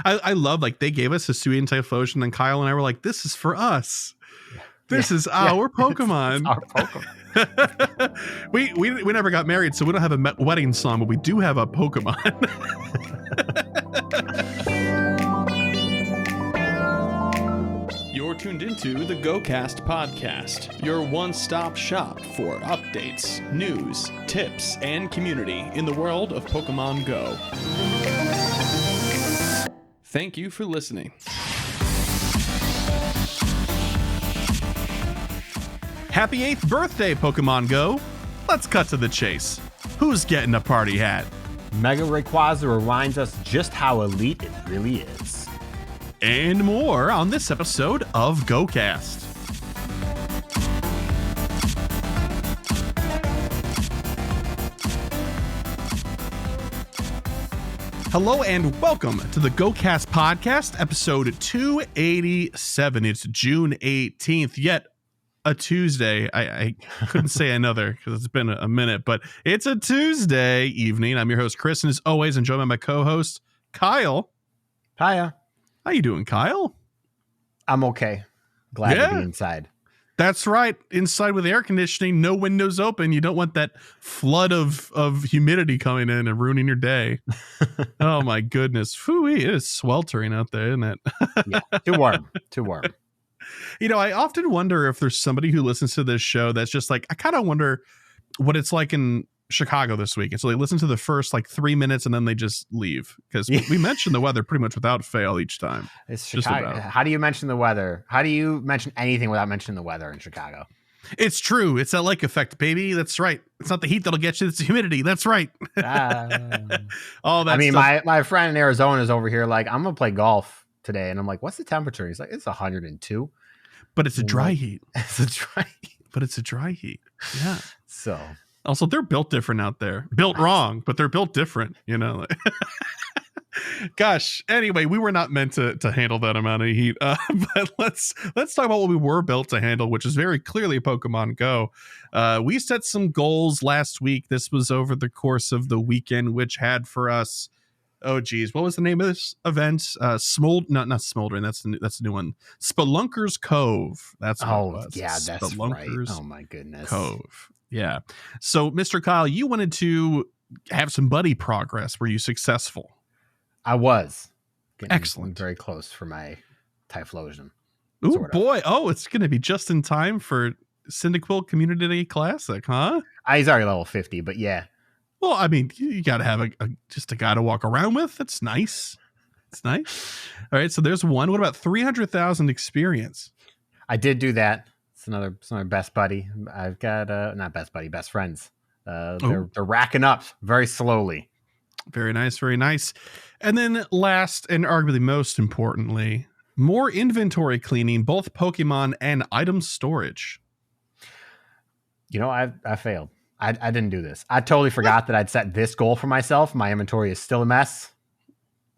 I love, like, they gave us a Hisuian Typhlosion, and Kyle and I were like, this is for us. This is our Pokemon. It's our Pokemon. we never got married, so we don't have a wedding song, but we do have a Pokemon. You're tuned into the GOCast podcast, your one-stop shop for updates, news, tips, and community in the world of Pokemon Go. Thank you for listening. Happy 8th birthday, Pokemon Go. Let's cut to the chase. Who's getting a party hat? Mega Rayquaza reminds us just how elite it really is. And more on this episode of GOCast. Hello and welcome to the GOCast podcast, episode 287. It's June 18th, yet a Tuesday. I couldn't say another because it's been a minute, but it's a Tuesday evening. I'm your host, Chris, and as always, I'm joined by my co-host, Kyle. Hiya. How you doing, Kyle? I'm okay. Glad to be inside. That's right. Inside with air conditioning, no windows open. You don't want that flood of humidity coming in and ruining your day. Oh my goodness. Phooey, it is sweltering out there, isn't it? Yeah, too warm. Too warm. You know, I often wonder if there's somebody who listens to this show that's just like, I kind of wonder what it's like in Chicago this week. And so they listen to the first like 3 minutes and then they just leave because we mention the weather pretty much without fail each time. It's Chicago. How do you mention the weather? How do you mention anything without mentioning the weather in Chicago? It's true. It's that lake effect, baby. That's right. It's not the heat that'll get you. It's the humidity. That's right. All that. I mean, stuff. my friend in Arizona is over here like, I'm going to play golf today. And I'm like, what's the temperature? He's like, it's 102. But it's a dry heat. It's a dry heat. But it's a dry heat. Yeah. So. Also, they're built different out there. Built wrong, but they're built different, you know. Gosh, anyway, we were not meant to handle that amount of heat. But let's talk about what we were built to handle, which is very clearly Pokemon Go. We set some goals last week. This was over the course of the weekend, which had for us, oh geez, what was the name of this event? Not Smoldering. That's the new one. Spelunker's Cove. That's what it was. Yeah, that's Spelunker's right. Oh my goodness. Cove. Yeah. So, Mr. Kyle, you wanted to have some buddy progress. Were you successful? I was. Excellent. Very close for my Typhlosion. Ooh, sort of. Boy. Oh, it's going to be just in time for Cyndaquil Community Day Classic, huh? He's already level 50, but yeah. Well, I mean, you got to have just a guy to walk around with. That's nice. It's nice. All right. So there's one. What about 300,000 experience? I did do that. It's another best buddy. I've got not best buddy, best friends. They're racking up very slowly. Very nice, very nice. And then last and arguably most importantly, more inventory cleaning, both Pokemon and item storage. You know, I failed. I didn't do this. I totally forgot that I'd set this goal for myself. My inventory is still a mess.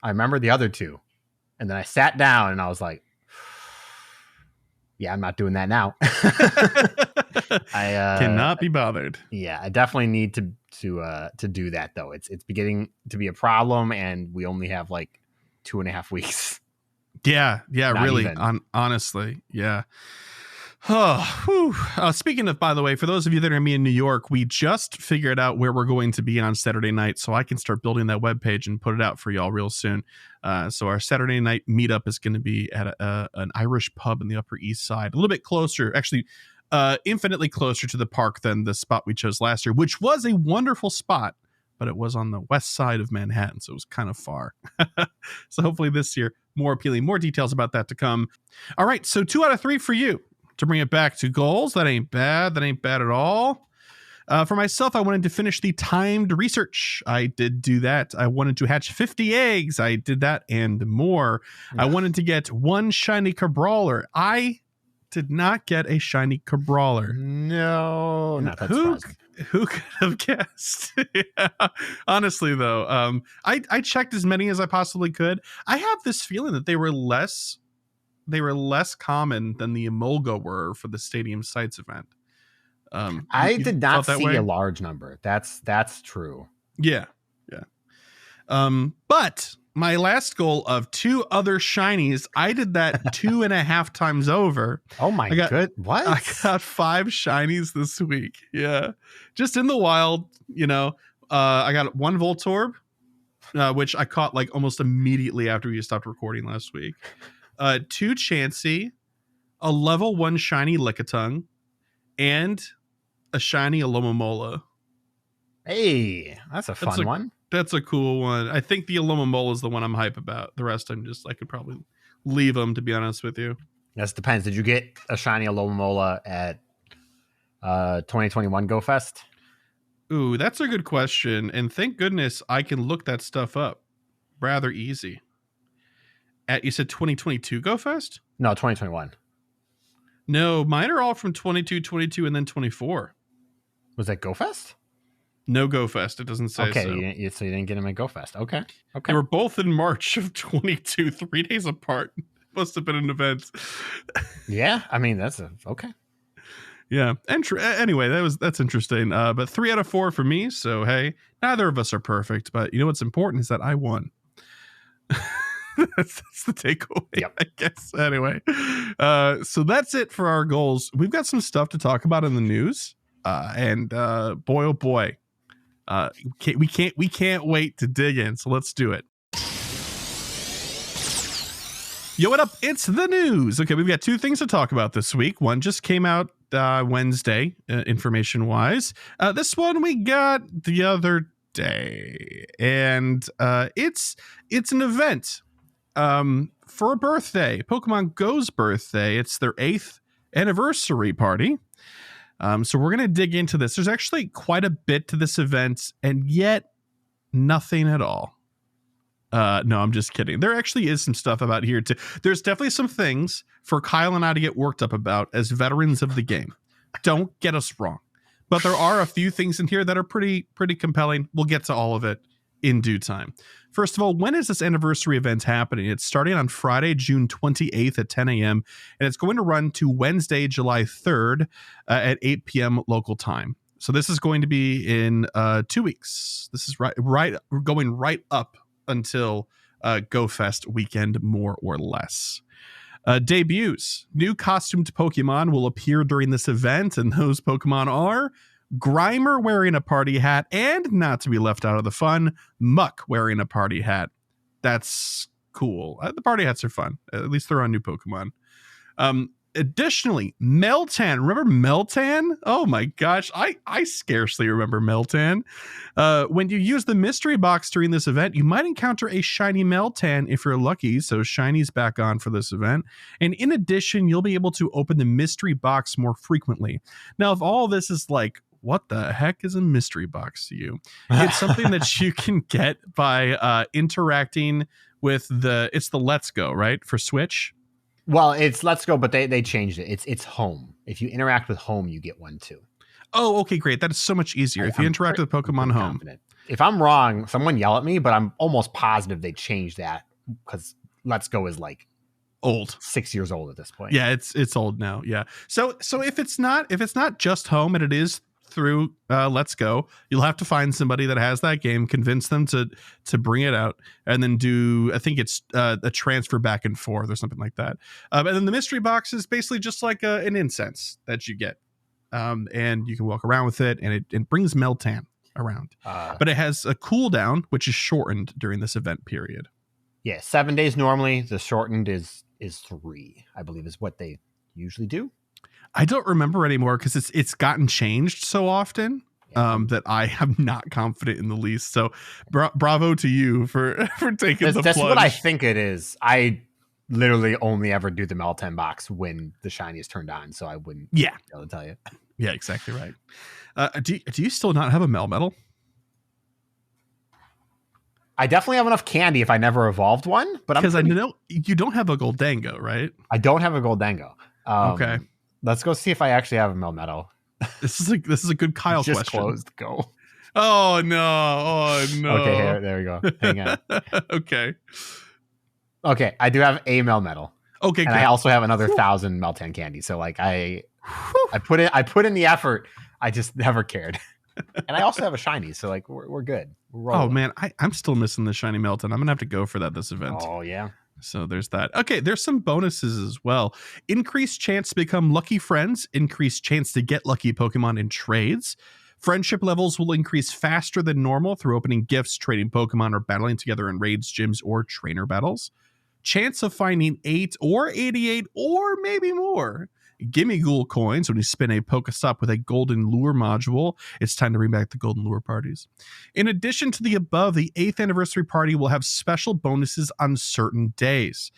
I remember the other two. And then I sat down and I was like, yeah, I'm not doing that now. I cannot be bothered. Yeah, I definitely need to do that though. It's beginning to be a problem, and we only have like 2.5 weeks. Yeah, Not really. even. Honestly, yeah. Speaking of, by the way, for those of you that are going to be in New York, we just figured out where we're going to be on Saturday night, so I can start building that webpage and put it out for y'all real soon. So our Saturday night meetup is going to be at an Irish pub in the Upper East Side, a little bit closer, actually, infinitely closer to the park than the spot we chose last year, which was a wonderful spot, but it was on the west side of Manhattan, so it was kind of far. So hopefully this year, more appealing, more details about that to come. All right, so 2 out of 3 for you. To bring it back to goals, that ain't bad. That ain't bad at all. For myself, I wanted to finish the timed research. I did do that. I wanted to hatch 50 eggs. I did that and more. I wanted to get 1 shiny Cabrawler. I did not get a shiny Cabrawler. No, not that surprising. Who could have guessed? Yeah. Honestly, though, I checked as many as I possibly could. I have this feeling that they were less common than the Emolga were for the Stadium Sites event. I did not see a large number. That's true. Yeah. But my last goal of 2 other shinies, I did that 2.5 times over. Oh my god! What? I got 5 shinies this week. Yeah, just in the wild. I got 1 Voltorb, which I caught like almost immediately after we stopped recording last week. 2 Chansey, a level 1 shiny Lickitung, and a shiny Alomomola. Hey, that's a fun one. That's a cool one. I think the Alomomola is the one I'm hype about. The rest I could probably leave them, to be honest with you. This depends. Did you get a shiny Alomomola at 2021 GOFest? Ooh, that's a good question. And thank goodness I can look that stuff up rather easy. You said 2022 GOFest? No, 2021. No, mine are all from 22, 22, and then 24. Was that GOFest? No GOFest. It doesn't say so. So you didn't get them at GOFest. Okay. They were both in March of 22, 3 days apart. Must have been an event. Yeah, I mean, okay. Yeah. Anyway, that's interesting. But 3 out of 4 for me. So, hey, neither of us are perfect. But you know what's important is that I won. that's the takeaway, yep. I guess. Anyway, so that's it for our goals. We've got some stuff to talk about in the news. And boy, oh boy. We can't wait to dig in. So let's do it. Yo, what up? It's the news. Okay, we've got 2 things to talk about this week. One just came out Wednesday, information wise. This one we got the other day, and it's an event for a birthday, Pokemon Go's birthday. It's their 8th anniversary party. So we're going to dig into this. There's actually quite a bit to this event, and yet nothing at all. No, I'm just kidding. There actually is some stuff about here too. There's definitely some things for Kyle and I to get worked up about as veterans of the game. Don't get us wrong. But there are a few things in here that are pretty compelling. We'll get to all of it in due time. First of all, when is this anniversary event happening? It's starting on Friday, June 28th at 10 a.m. and it's going to run to Wednesday, July 3rd at 8 p.m. local time. So this is going to be in 2 weeks. This is right going right up until GoFest weekend, more or less. Debuts. New costumed Pokemon will appear during this event, and those Pokemon are Grimer wearing a party hat, and not to be left out of the fun, Muck wearing a party hat. That's cool. The party hats are fun. At least they're on new Pokemon. Additionally, Meltan. Remember Meltan? Oh my gosh. I scarcely remember Meltan. When you use the mystery box during this event, you might encounter a shiny Meltan if you're lucky. So shiny's back on for this event. And in addition, you'll be able to open the mystery box more frequently. Now, if all this is like, what the heck is a mystery box to you? It's something that you can get by interacting with it's the Let's Go, right? For Switch. Well, it's Let's Go, but they changed it. It's Home. If you interact with Home, you get one too. Oh, okay, great. That is so much easier. If you interact with Pokemon Home. Confident. If I'm wrong, someone yell at me, but I'm almost positive they changed that because Let's Go is like old, 6 years old at this point. Yeah, it's old now. Yeah. So if it's not just Home and it is through Let's Go, you'll have to find somebody that has that game, convince them to bring it out, and then do, I think it's a transfer back and forth or something like that. And then the mystery box is basically just like an incense that you get, and you can walk around with it, and it brings Meltan around. But it has a cooldown which is shortened during this event period. Yeah, 7 days normally. The shortened is 3, I believe, is what they usually do. I don't remember anymore because it's gotten changed so often that I am not confident in the least. So bravo to you for taking the plunge. That's what I think it is. I literally only ever do the Meltan box when the shiny is turned on, so I wouldn't be able to tell you. Yeah, exactly right. Do you still not have a Melmetal? I definitely have enough candy if I never evolved one, but because I know you don't have a Goldango, right? I don't have a Goldango. Okay. Let's go see if I actually have a Melmetal. This is a good Kyle just question. Closed. Go. Oh no! Okay, there we go. Hang on. Okay, I do have a Melmetal. Okay, and good. I also have another 1,000 Meltan candy. So like I put in the effort. I just never cared. And I also have a shiny, so like we're good. Oh man, I'm still missing the shiny Melton. I'm gonna have to go for that this event. Oh yeah. So there's that. Okay, there's some bonuses as well. Increased chance to become lucky friends, increased chance to get lucky Pokemon in trades. Friendship levels will increase faster than normal through opening gifts, trading Pokemon, or battling together in raids, gyms, or trainer battles. Chance of finding 8 or 88 or maybe more Gimme Ghoul coins when you spin a Pokestop with a golden lure module. It's time to bring back the golden lure parties. In addition to the above, the 8th anniversary party will have special bonuses on certain days.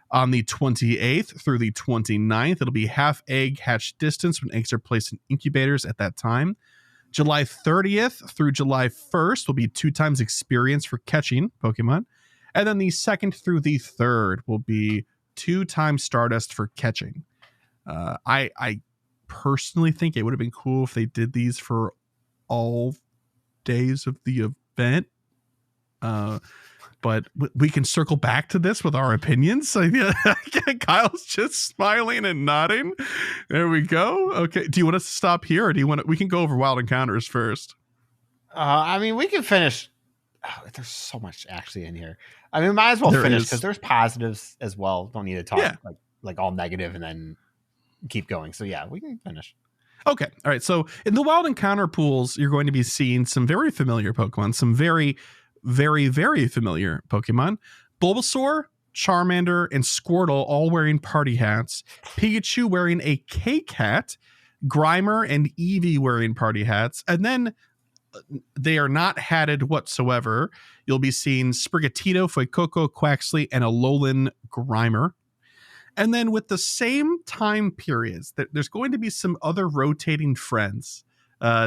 On the 28th through the 29th, it'll be half egg hatch distance when eggs are placed in incubators at that time. July 30th through July 1st will be 2 times experience for catching Pokemon. And then the 2nd through the 3rd will be 2 times Stardust for catching. I personally think it would have been cool if they did these for all days of the event. But we can circle back to this with our opinions. So yeah, Kyle's just smiling and nodding. There we go. Okay. Do you want us to stop here, or do you want to, we can go over Wild Encounters first? I mean, we can finish. Oh, there's so much actually in here. I mean, might as well finish because there's positives as well. Don't need to talk like all negative and then keep going. So yeah, we can finish. Okay. All right. So in the Wild Encounter pools, you're going to be seeing some very familiar Pokemon, some very, very, very familiar Pokemon. Bulbasaur, Charmander, and Squirtle all wearing party hats. Pikachu wearing a cake hat. Grimer and Eevee wearing party hats. And then they are not hatted whatsoever. You'll be seeing Sprigatito, Fuecoco, Quaxley, and Alolan Grimer. And then with the same time periods, there's going to be some other rotating friends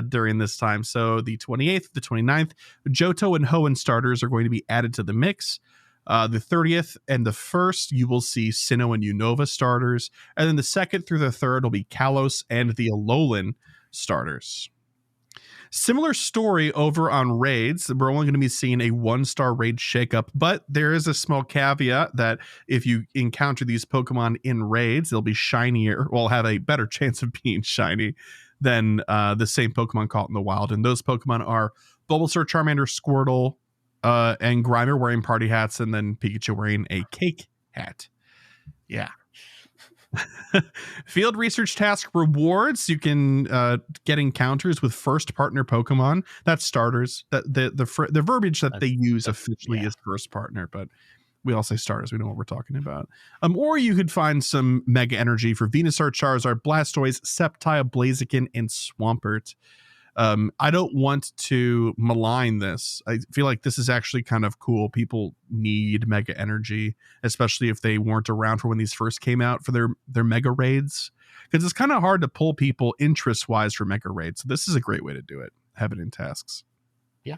during this time. So the 28th, the 29th, Johto and Hoenn starters are going to be added to the mix. The 30th and the 1st, you will see Sinnoh and Unova starters. And then the 2nd through the 3rd will be Kalos and the Alolan starters. Similar story over on raids. We're only going to be seeing a 1-star raid shakeup, but there is a small caveat that if you encounter these Pokemon in raids, they'll be shinier, will have a better chance of being shiny than the same Pokemon caught in the wild. And those Pokemon are Bulbasaur, Charmander, Squirtle, and Grimer wearing party hats, and then Pikachu wearing a cake hat. Yeah. Field research task rewards. You can get encounters with first partner Pokemon. That's starters. That the verbiage that they use officially is first partner, but we all say starters. We know what we're talking about. Or you could find some Mega Energy for Venusaur, Charizard, Blastoise, Sceptile, Blaziken, and Swampert. I don't want to malign this. I feel like this is actually kind of cool. People need Mega Energy, especially if they weren't around for when these first came out for their Mega Raids, because it's kind of hard to pull people interest-wise for Mega Raids. So this is a great way to do it. Have it in tasks. Yeah.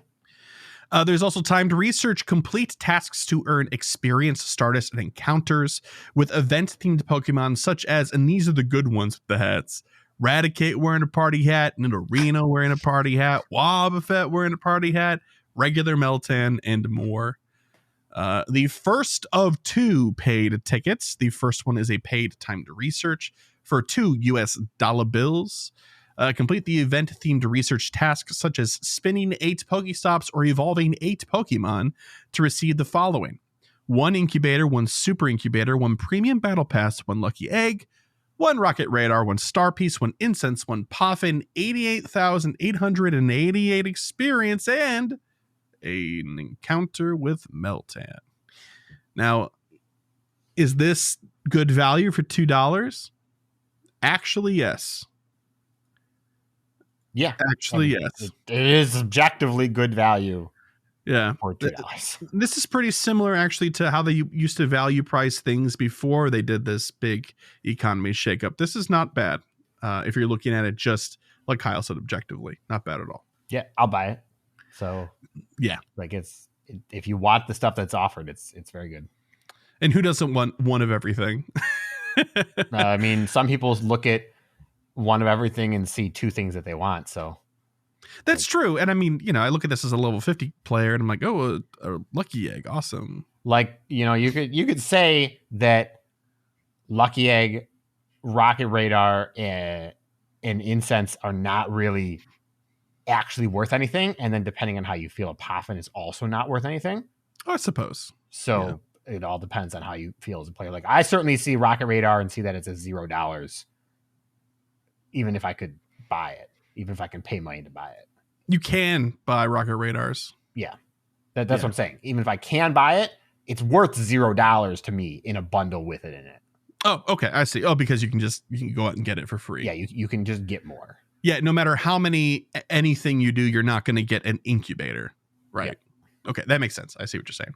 There's also timed research. Complete tasks to earn experience, Stardust, and encounters with event-themed Pokemon such as, and these are the good ones with the hats, Raticate wearing a party hat, Nidorino wearing a party hat, Wobbuffet wearing a party hat, regular Meltan, and more. The first of 2 paid tickets. The first one is a paid timed research for 2 US dollar bills. Complete the event-themed research tasks such as spinning 8 Pokestops or evolving 8 Pokemon to receive the following: 1 incubator, 1 super incubator, 1 premium battle pass, 1 lucky egg, 1 rocket radar, 1 star piece, 1 incense, 1 poffin, 88,888 experience, and an encounter with Meltan. Now, is this good value for $2? Actually, yes. Yeah. Actually, yes. It is objectively good value. Yeah. For $2. This is pretty similar actually to how they used to value price things before they did this big economy shakeup. This is not bad if you're looking at it just like Kyle said, objectively. Not bad at all. Yeah, I'll buy it. So yeah, like if you want the stuff that's offered, it's very good. And who doesn't want one of everything? I mean, some people look at one of everything and see 2 things that they want. So that's true. And I mean, I look at this as a level 50 player and I'm like, oh, a lucky egg. Awesome. Like, you could say that lucky egg, rocket radar, and incense are not really actually worth anything. And then depending on how you feel, a Poffin is also not worth anything. I suppose. So it all depends on how you feel as a player. Like I certainly see Rocket Radar and see that it's a $0, even if I could buy it, even if I can pay money to buy it. You can buy Rocket Radars. Yeah. That's what I'm saying. Even if I can buy it, it's worth $0 to me in a bundle with it in it. Oh, okay. I see. Oh, because you can go out and get it for free. Yeah, you can just get more. Yeah, no matter how anything you do, you're not going to get an incubator, right? Yeah. Okay, that makes sense. I see what you're saying.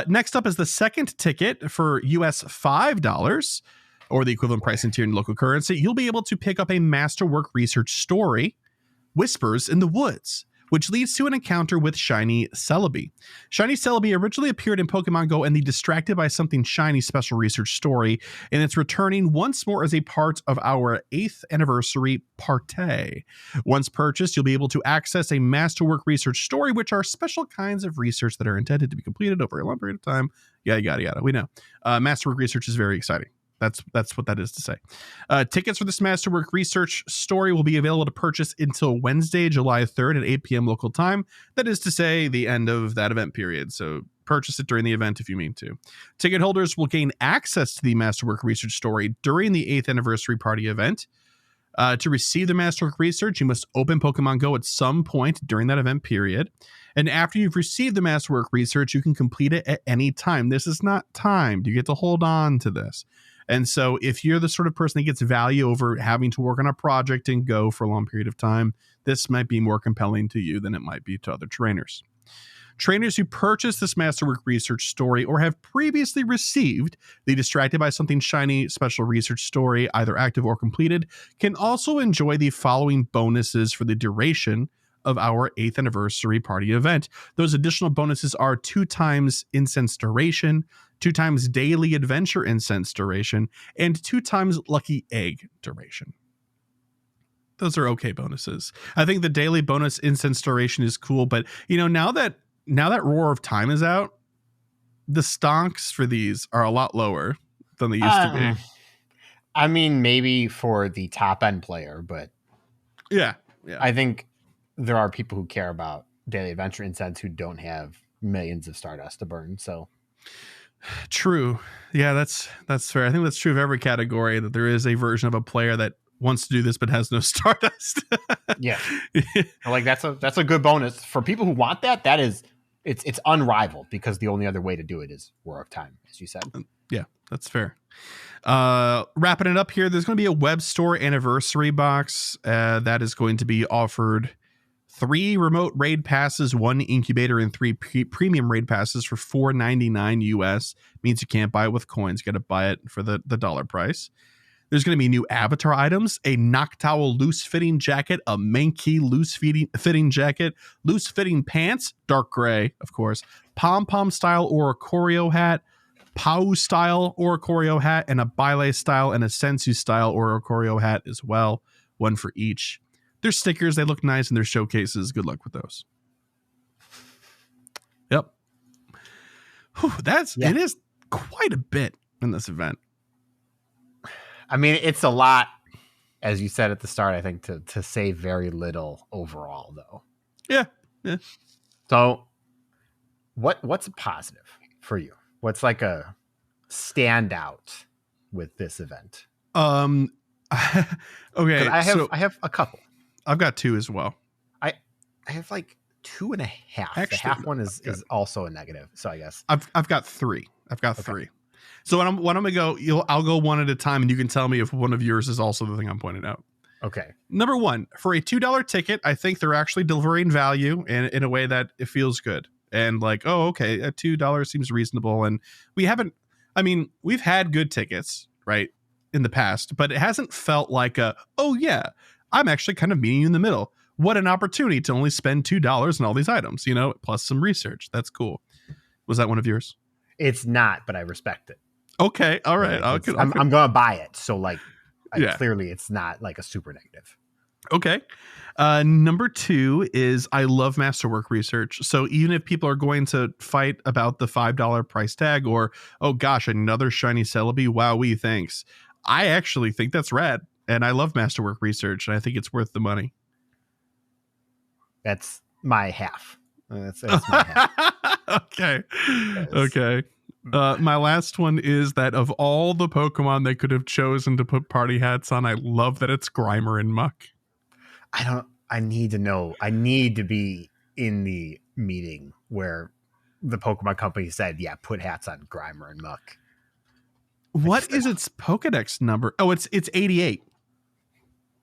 Next up is the second ticket for US $5, or the equivalent price in tier in local currency. You'll be able to pick up a masterwork research story, Whispers in the Woods, which leads to an encounter with Shiny Celebi. Shiny Celebi originally appeared in Pokemon GO and the Distracted by Something Shiny special research story, and it's returning once more as a part of our 8th anniversary party. Once purchased, you'll be able to access a Masterwork research story, which are special kinds of research that are intended to be completed over a long period of time. Yada, yada, yada. We know. Masterwork research is very exciting. That's what that is to say. Tickets for this Masterwork research story will be available to purchase until Wednesday, July 3rd at 8 p.m. local time. That is to say, the end of that event period. So purchase it during the event if you mean to. Ticket holders will gain access to the Masterwork research story during the 8th anniversary party event. To receive the Masterwork research, you must open Pokemon GO at some point during that event period. And after you've received the Masterwork research, you can complete it at any time. This is not timed. You get to hold on to this. And so if you're the sort of person that gets value over having to work on a project and Go for a long period of time, this might be more compelling to you than it might be to other trainers. Trainers who purchase this Masterwork research story or have previously received the Distracted by Something Shiny special research story, either active or completed, can also enjoy the following bonuses for the duration of our 8th anniversary party event. Those additional bonuses are 2 times incense duration, 2 times daily adventure incense duration, and 2 times lucky egg duration. Those are okay bonuses. I think the daily bonus incense duration is cool, but now that Roar of Time is out, the stonks for these are a lot lower than they used to be. I mean, maybe for the top end player, but yeah. I think there are people who care about daily adventure incense who don't have millions of Stardust to burn. So true. Yeah, that's fair. I think that's true of every category, that there is a version of a player that wants to do this but has no Stardust. Yeah. Like that's a good bonus for people who want that. That is, it's unrivaled because the only other way to do it is War of Time, as you said. Yeah, that's fair. Wrapping it up here, there's going to be a web store anniversary box that is going to be offered 3 remote raid passes, 1 incubator, and 3 premium raid passes for $4.99 US. Means you can't buy it with coins. You got to buy it for the dollar price. There's going to be new avatar items, a Noctowl loose-fitting jacket, a Mankey loose-fitting jacket, loose-fitting pants, dark gray, of course, pom-pom style Oricorio hat, Pau style Oricorio hat, and a Bile style and a Sensu style Oricorio hat as well. 1 for each. They're stickers. They look nice in their showcases. Good luck with those. Yep. Whew, it is quite a bit in this event. I mean, it's a lot, as you said at the start, I think, to say very little overall, though. Yeah. So what's a positive for you? What's like a standout with this event? Okay. I have a couple. I've got 2 as well. I have like 2.5. Actually, the half one is also a negative. So I guess I've got 3. I've got 3. So when I'm gonna go, I'll go one at a time, and you can tell me if one of yours is also the thing I'm pointing out. Okay. Number 1, for a $2 ticket, I think they're actually delivering value in a way that it feels good. And like, oh, okay, a $2 seems reasonable. And we've had good tickets, right, in the past, but it hasn't felt like I'm actually kind of meeting you in the middle. What an opportunity to only spend $2 on all these items, plus some research. That's cool. Was that one of yours? It's not, but I respect it. Okay. All right. I'm going to buy it. So like, clearly it's not like a super negative. Okay. Number 2 is I love Masterwork research. So even if people are going to fight about the $5 price tag or, oh gosh, another shiny Celebi, wowee, thanks. I actually think that's rad. And I love Masterwork research, and I think it's worth the money. That's my half. That's my half. Okay. Okay. My last one is that of all the Pokemon they could have chosen to put party hats on, I love that it's Grimer and Muck. I need to know. I need to be in the meeting where the Pokemon company said, yeah, put hats on Grimer and Muck. What is its Pokedex number? Oh, it's 88.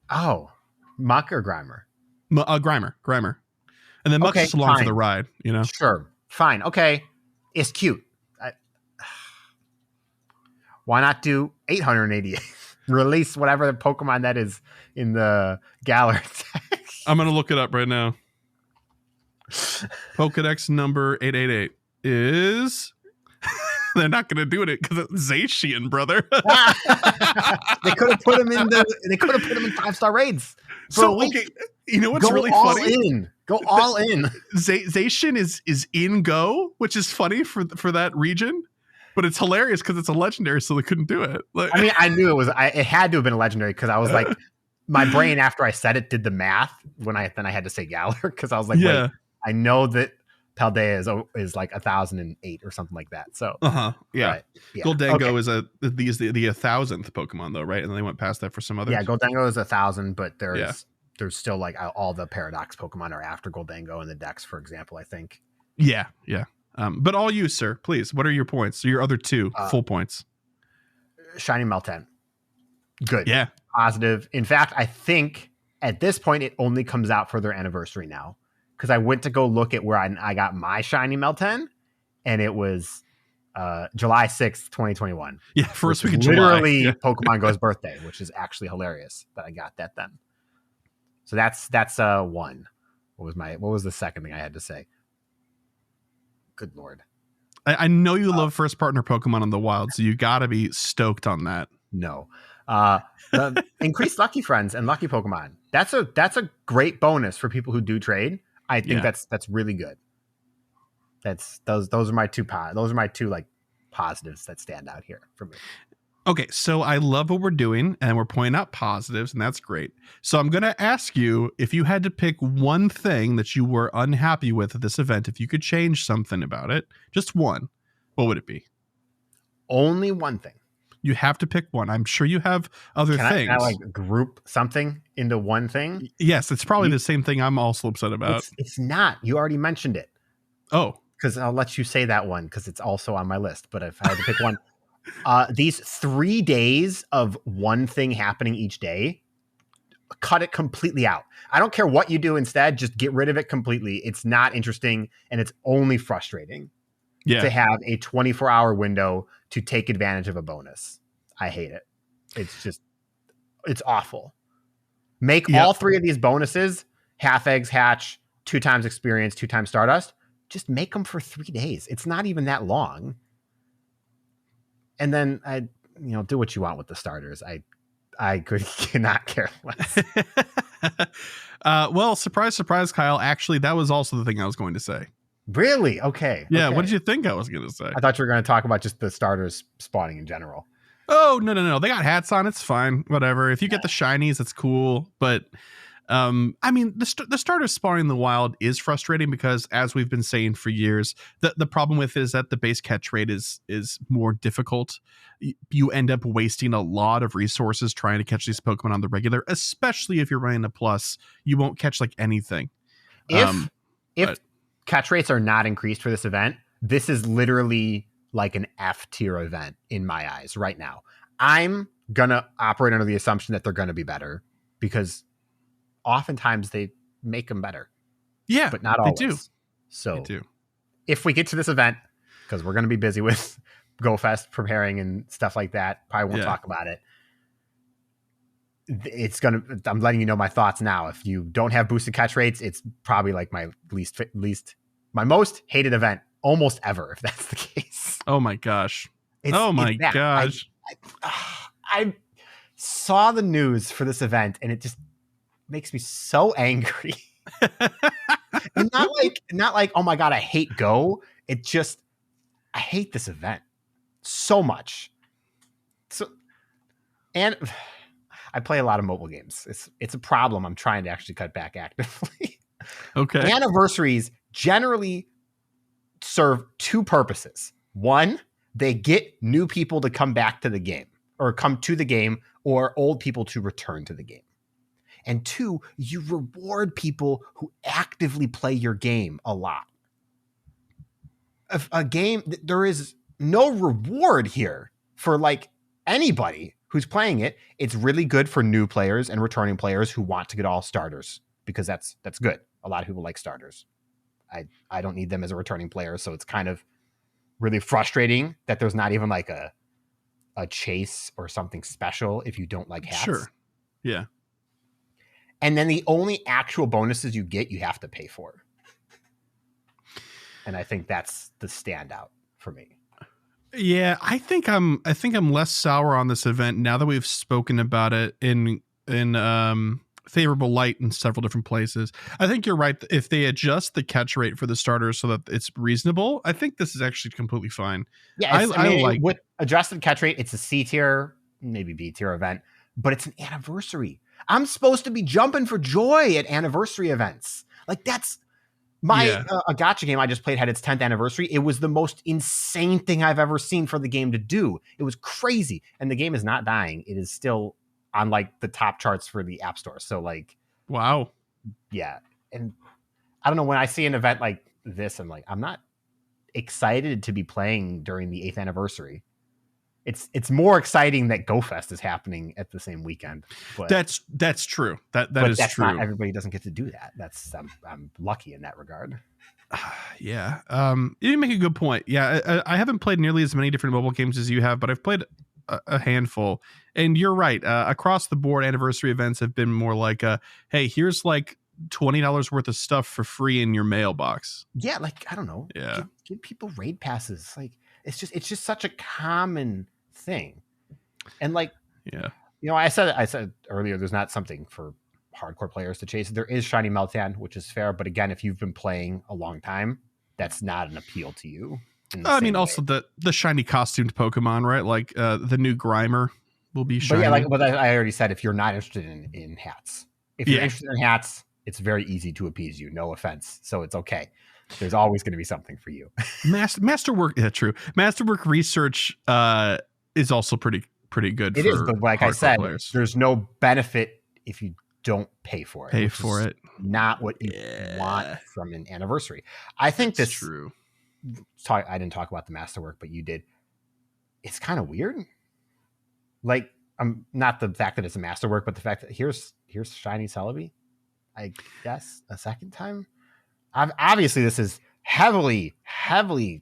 Oh, Muck or Grimer? Grimer. And then Muck's just along for the ride, you know? Sure. Fine. Okay. It's cute. Why not do 888? Release whatever the Pokemon that is in the Galar. I'm going to look it up right now. Pokedex number 888 is... They're not going to do it because it's Zacian, brother. They could have put him in 5-star raids. So, okay, you know what's really funny? Go all in. Zacian is in Go, which is funny for that region, but it's hilarious because it's a legendary, so they couldn't do it. I mean, I knew it had to have been a legendary because I was like, my brain after I said it did the math when I had to say Galar because I was like, wait, I know that Paldea is like 1,008 or something like that. So yeah. Right. Yeah. Goldango is the 1,000th Pokemon though, right? And then they went past that for some others. Yeah, Goldango is 1,000, but there's still like all the Paradox Pokemon are after Goldango in the Dex, for example, I think. Yeah. But all you, sir, please. What are your points? So your other two full points. Shiny Meltan. Good. Yeah. Positive. In fact, I think at this point it only comes out for their anniversary now. Because I went to go look at where I got my Shiny Meltan, and it was July 6th, 2021. Yeah, first week of literally July. Pokemon Go's birthday, which is actually hilarious that I got that then. So that's one. What was the second thing I had to say? Good Lord. I know you love first partner Pokemon in the wild, so you got to be stoked on that. No. The increased lucky friends and lucky Pokemon. That's a great bonus for people who do trade. I think that's really good. Those are my two like positives that stand out here for me. Okay, so I love what we're doing and we're pointing out positives, and that's great. So I'm going to ask you, if you had to pick one thing that you were unhappy with at this event, if you could change something about it, just one, what would it be? Only one thing. You have to pick one. I'm sure you have other things. Can I like group something into one thing? Yes, it's probably the same thing I'm also upset about. It's not. You already mentioned it. Oh. Because I'll let you say that one because it's also on my list. But if I had to pick one, these 3 days of one thing happening each day, cut it completely out. I don't care what you do instead. Just get rid of it completely. It's not interesting and it's only frustrating to have a 24-hour window to take advantage of a bonus. I hate it. It's awful. Make all 3 of these bonuses, half eggs hatch, 2 times experience, 2 times Stardust. Just make them for 3 days. It's not even that long. And then do what you want with the starters. I cannot care less. Well, surprise, Kyle. Actually, that was also the thing I was going to say. Really? Okay. Yeah. Okay. What did you think I was going to say? I thought you were going to talk about just the starters spawning in general. Oh, no. They got hats on. It's fine. Whatever. If you get the shinies, it's cool. But I mean, the starters spawning in the wild is frustrating because, as we've been saying for years, the problem with it is that the base catch rate is more difficult. You end up wasting a lot of resources trying to catch these Pokemon on the regular, especially if you're running a plus. You won't catch like anything. If catch rates are not increased for this event, this is literally like an F tier event in my eyes right now. I'm gonna operate under the assumption that they're gonna be better because oftentimes they make them better. Yeah, but not always. They do. So they do. If we get to this event, because we're gonna be busy with GoFest preparing and stuff like that, probably won't talk about it. I'm letting you know my thoughts now. If you don't have boosted catch rates, it's probably like my my most hated event almost ever, if that's the case. Oh my gosh. I saw the news for this event and it just makes me so angry. And not like, oh my God, I hate Go. I hate this event so much. And I play a lot of mobile games. It's a problem I'm trying to actually cut back actively. Okay. Anniversaries generally serve two purposes. One, they get new people to come back to the game or come to the game, or old people to return to the game. And two, you reward people who actively play your game a lot. A game, there is no reward here for like anybody who's playing it. It's really good for new players and returning players who want to get all starters, because that's good. A lot of people like starters. I don't need them as a returning player, so it's kind of really frustrating that there's not even like a chase or something special if you don't like hats. Sure. Yeah. And then the only actual bonuses you get, you have to pay for. And I think that's the standout for me. Yeah, I think I'm less sour on this event now that we've spoken about it in favorable light in several different places. I think you're right. If they adjust the catch rate for the starters so that it's reasonable, I think this is actually completely fine. Yeah, I mean, like with adjusted catch rate, it's a C tier, maybe B tier event, but it's an anniversary. I'm supposed to be jumping for joy at anniversary events. Like that's my a gacha game I just played had its 10th anniversary. It was the most insane thing I've ever seen for the game to do. It was crazy, and the game is not dying. It is still on like the top charts for the App Store. So like, wow. Yeah. And I don't know, when I see an event like this, I'm like, I'm not excited to be playing during the 8th anniversary. It's more exciting that GoFest is happening at the same weekend. But that's true. That is true. Not everybody doesn't get to do that. I'm lucky in that regard. Yeah. You make a good point. Yeah. I haven't played nearly as many different mobile games as you have, but I've played a handful. And you're right. Across the board, anniversary events have been more like, hey, here's like $20 worth of stuff for free in your mailbox. Yeah. Like, I don't know. Yeah. Give people raid passes. Like, it's just such a common thing. And like, yeah, you know, I said earlier, there's not something for hardcore players to chase. There is Shiny Meltan, which is fair. But again, if you've been playing a long time, that's not an appeal to you. I mean, also the shiny costumed Pokemon, right? Like the new Grimer will be shiny. But yeah, but I already said, if you're not interested in hats, if you're interested in hats, it's very easy to appease you. No offense. So it's okay. There's always going to be something for you. Masterwork, yeah, true. Masterwork research is also pretty good. It is, but like I said, players. There's no benefit if you don't pay for it. Pay for it. Not what you want from an anniversary. I think that's true. I didn't talk about the Masterwork, but you did. It's kind of weird. Like, not the fact that it's a Masterwork, but the fact that here's Shiny Celebi, I guess, a second time. Obviously, this is heavily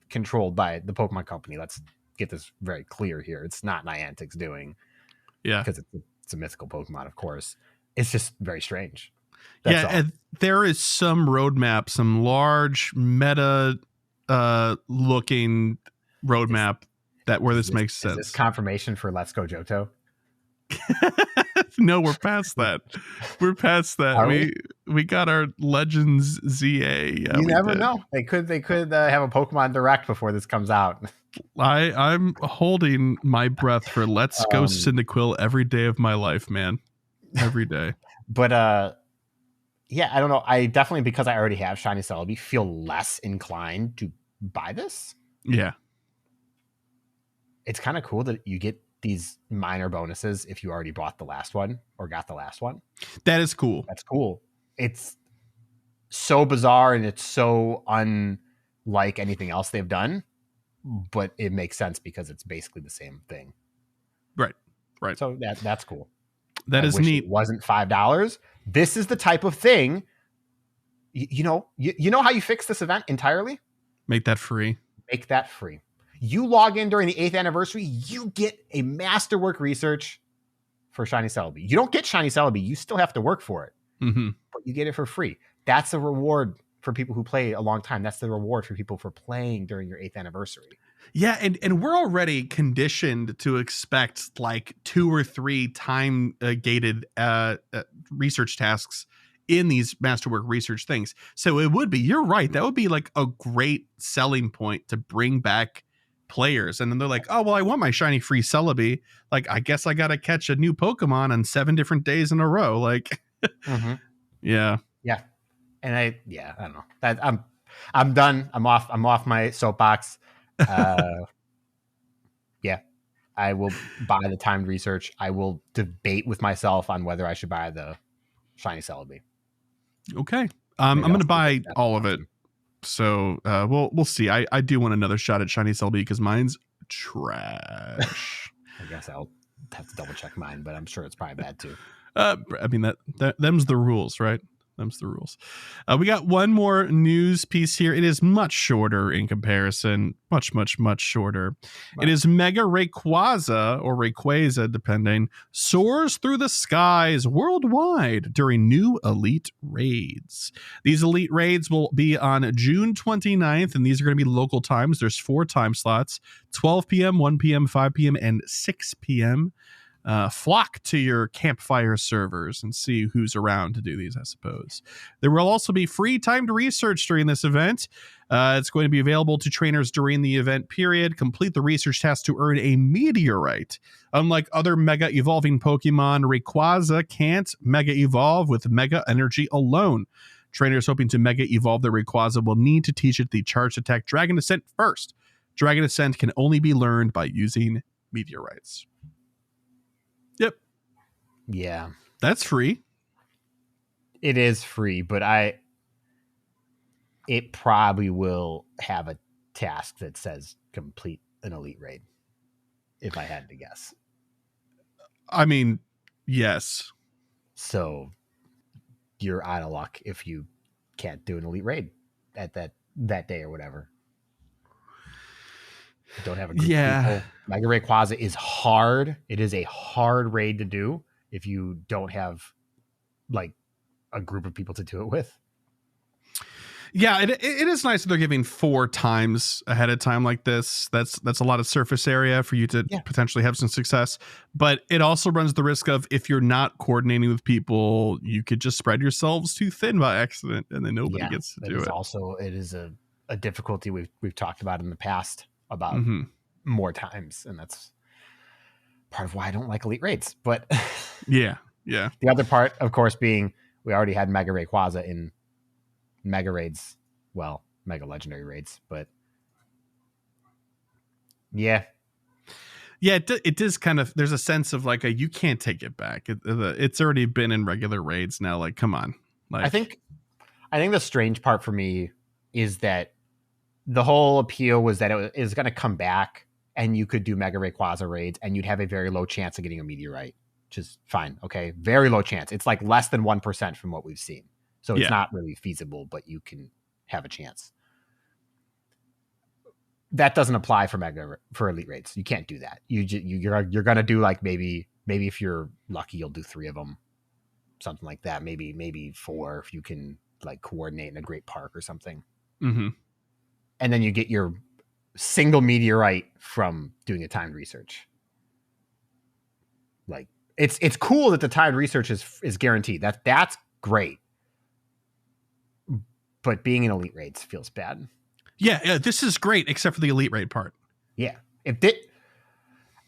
controlled by the Pokemon Company. Let's get this very clear here. It's not Niantic's doing. Yeah. Because it's a mythical Pokemon, of course. It's just very strange. And there is some roadmap, some large meta looking roadmap where this makes sense. Is this confirmation for Let's Go Johto? No, we're past that. We're past that. We got our Legends ZA. Yeah, you never know. They could have a Pokemon Direct before this comes out. I'm holding my breath for Let's Go Cyndaquil every day of my life, man. Every day. But yeah, I don't know. I definitely, because I already have Shiny Celebi, feel less inclined to buy this. Yeah. It's kind of cool that you get these minor bonuses if you already bought the last one or got the last one. That is cool. That's cool. It's so bizarre and it's so unlike anything else they've done, but it makes sense because it's basically the same thing. Right. So that's cool. That is neat. It wasn't $5. This is the type of thing. You know how you fix this event entirely? Make that free. Make that free. You log in during the 8th anniversary, you get a Masterwork research for Shiny Celebi. You don't get Shiny Celebi. You still have to work for it. Mm-hmm. But you get it for free. That's a reward for people who play a long time. That's the reward for people for playing during your 8th anniversary. Yeah, and we're already conditioned to expect like 2 or 3 time gated research tasks in these Masterwork research things. So you're right. That would be like a great selling point to bring back players. And then they're like, oh, well, I want my shiny free Celebi. Like, I guess I got to catch a new Pokemon on 7 different days in a row. Like, mm-hmm. Yeah. And I don't know. I'm done. I'm off my soapbox. Yeah, I will buy the timed research. I will debate with myself on whether I should buy the shiny Celebi. Okay. I'm going to buy all of it. So we'll see. I do want another shot at shiny Celebi because mine's trash. I guess I'll have to double check mine, but I'm sure it's probably bad too. I mean them's the rules, right? Them's the rules. We got one more news piece here. It is much shorter in comparison. Much shorter. Wow. It is Mega Rayquaza or Rayquaza, depending, soars through the skies worldwide during new elite raids. These elite raids will be on June 29th, and these are going to be local times. There's 4 time slots: 12 p.m., 1 p.m., 5 p.m., and 6 p.m. Flock to your campfire servers and see who's around to do these, I suppose. There will also be free timed research during this event. It's going to be available to trainers during the event period. Complete the research task to earn a meteorite. Unlike other mega evolving Pokemon, Rayquaza can't mega evolve with mega energy alone. Trainers hoping to mega evolve the Rayquaza will need to teach it the charged attack Dragon Ascent first. Dragon Ascent can only be learned by using meteorites. Yep. Yeah. That's free. It is free, but it probably will have a task that says complete an elite raid, if I had to guess. I mean, yes. So you're out of luck if you can't do an elite raid at that day or whatever. Don't have a group of people. Mega Rayquaza is hard. It is a hard raid to do if you don't have like a group of people to do it with. Yeah, it is nice that they're giving 4 times ahead of time like this. That's a lot of surface area for you to potentially have some success. But it also runs the risk of, if you're not coordinating with people, you could just spread yourselves too thin by accident, and then nobody gets to do it. Also, it is a difficulty we've talked about in the past about more times, and that's part of why I don't like elite raids. But yeah, the other part, of course, being we already had Mega Rayquaza in mega raids, well, mega legendary raids, but it does kind of, there's a sense of like you can't take it back. It's already been in regular raids now. Like, come on. Like, I think the strange part for me is that the whole appeal was that it is going to come back and you could do Mega Rayquaza raids and you'd have a very low chance of getting a meteorite, which is fine. Okay. Very low chance. It's like less than 1% from what we've seen. So it's not really feasible, but you can have a chance. That doesn't apply for elite raids. You can't do that. You're going to do like maybe if you're lucky, you'll do 3 of them, something like that. Maybe 4 if you can like coordinate in a great park or something. Mm-hmm. And then you get your single meteorite from doing a timed research. Like it's cool that the timed research is guaranteed. That's great. But being in elite raids feels bad. Yeah, this is great, except for the elite raid part. Yeah.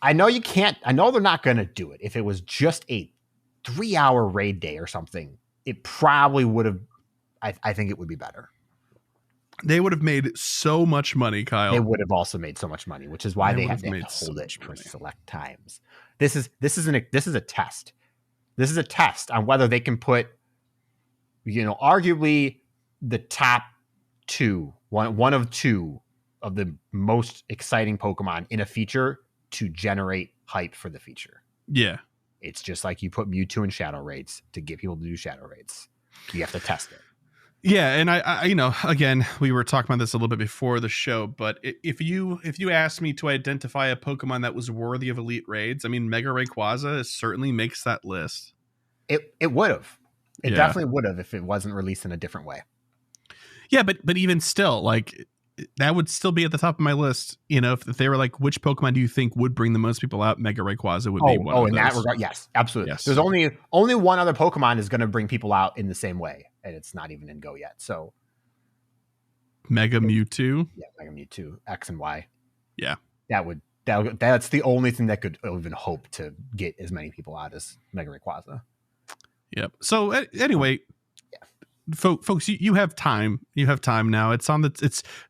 I know you can't, I know they're not going to do it. If it was just a 3-hour raid day or something, it probably would have, I think it would be better. They would have made so much money, Kyle. They would have also made so much money, which is why they have to hold it for select times. This is a test. This is a test on whether they can put, arguably the top 2, one of 2 of the most exciting Pokemon in a feature to generate hype for the feature. Yeah. It's just like you put Mewtwo in shadow raids to get people to do shadow raids. You have to test it. Yeah, and I again, we were talking about this a little bit before the show, but if you asked me to identify a Pokemon that was worthy of elite raids, I mean, Mega Rayquaza certainly makes that list. It would have. It definitely would have if it wasn't released in a different way. Yeah, but even still, like, that would still be at the top of my list. If they were like, which Pokemon do you think would bring the most people out? Mega Rayquaza would be one of those. In that regard, yes, absolutely. Yes. There's only one other Pokemon is going to bring people out in the same way, and it's not even in Go yet. So, Mega Mewtwo. Yeah, Mega Mewtwo, X and Y. Yeah, that's the only thing that could even hope to get as many people out as Mega Rayquaza. Yep. So anyway. folks, you have time. You have time now. It's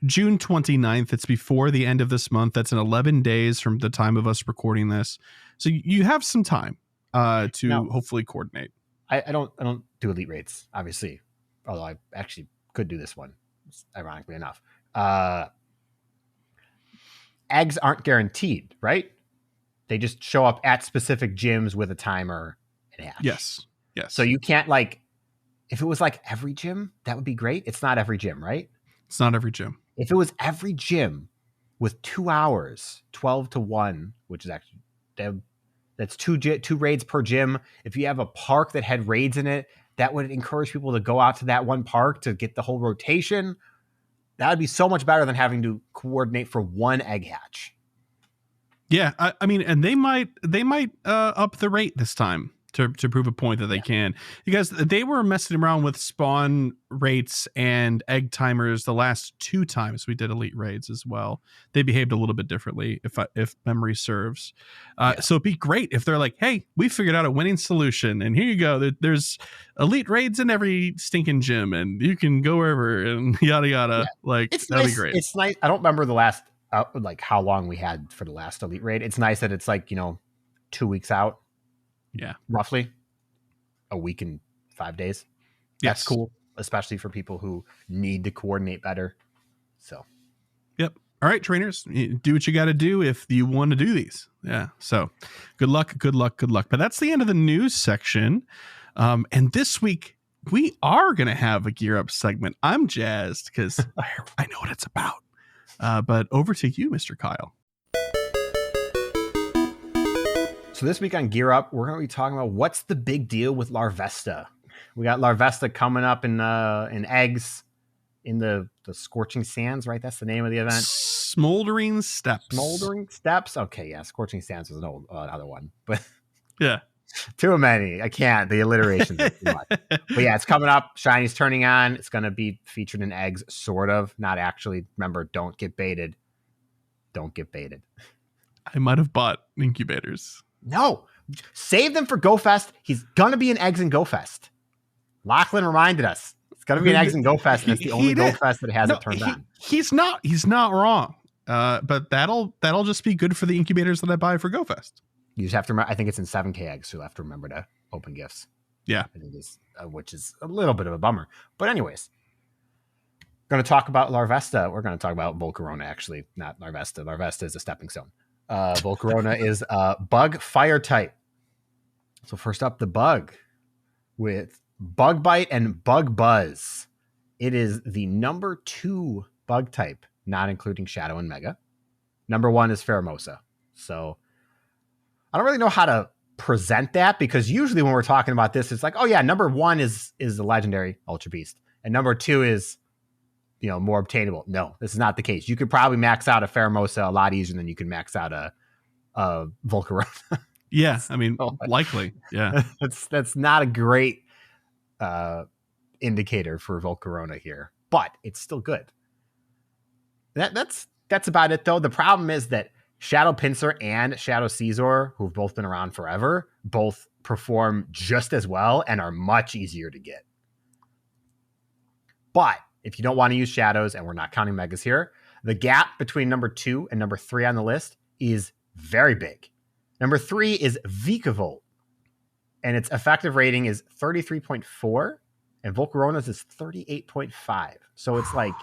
June 29th. It's before the end of this month. That's in 11 days from the time of us recording this. So you have some time to hopefully coordinate. I don't do elite rates, obviously, although I actually could do this one, ironically enough. Eggs aren't guaranteed, right? They just show up at specific gyms with a timer and hatch. Yes. So you can't, like, if it was like every gym, that would be great. It's not every gym, right? It's not every gym. If it was every gym with 2 hours, 12 to 1, which is actually, that's two raids per gym. If you have a park that had raids in it, that would encourage people to go out to that one park to get the whole rotation. That would be so much better than having to coordinate for one egg hatch. Yeah, I mean, and they might up the rate this time to prove a point that they can, because they were messing around with spawn rates and egg timers the last 2 times we did elite raids as well. They behaved a little bit differently, if memory serves. So it'd be great if they're like, hey, we figured out a winning solution, and here you go. There's elite raids in every stinking gym, and you can go wherever, and yada yada. Yeah. Like, that'd nice. Be great. It's nice. I don't remember the last like how long we had for the last elite raid. It's nice that it's like 2 weeks out. Yeah, roughly a week and 5 days. Yes. That's cool, especially for people who need to coordinate better. So, yep. All right, trainers, do what you got to do if you want to do these. Yeah. So, good luck. But that's the end of the news section. And this week we are going to have a gear up segment. I'm jazzed because I know what it's about. But over to you, Mr. Kyle. So this week on Gear Up, we're going to be talking about what's the big deal with Larvesta. We got Larvesta coming up in eggs in the Scorching Sands, right? That's the name of the event. Smoldering Steps. Smoldering Steps. Okay, yeah. Scorching Sands was an old other one, but yeah, too many. I can't. The alliterations are too much. But yeah, it's coming up. Shiny's turning on. It's going to be featured in eggs, sort of, not actually. Remember, don't get baited. Don't get baited. I might have bought incubators. No, save them for GoFest. He's going to be in eggs and GoFest. Lachlan reminded us. It's going to be an eggs and GoFest, and it's the only GoFest that has it turned on. He's not wrong. But that'll just be good for the incubators that I buy for GoFest. You just have to remember, I think it's in 7K eggs, so you'll have to remember to open gifts. Yeah. I think it's, which is a little bit of a bummer. But anyways, going to talk about Larvesta. We're going to talk about Volcarona, actually, not Larvesta. Larvesta is a stepping stone. Volcarona is a bug fire type. So first up, the bug with Bug Bite and Bug Buzz. It is the number 2 bug type, not including Shadow and Mega. Number 1 is Pheromosa. So I don't really know how to present that, because usually when we're talking about this, it's like, oh yeah, number 1 is the legendary Ultra Beast, and number 2 is more obtainable. No, this is not the case. You could probably max out a Pheromosa a lot easier than you can max out a Volcarona. Yeah, I mean, likely. Yeah, that's not a great indicator for Volcarona here, but it's still good. That's about it though. The problem is that Shadow Pinsir and Shadow Caesar, who've both been around forever, both perform just as well and are much easier to get. But if you don't want to use shadows, and we're not counting megas here, the gap between number 2 and number 3 on the list is very big. Number 3 is Vikavolt, and its effective rating is 33.4, and Volcarona's is 38.5. So it's like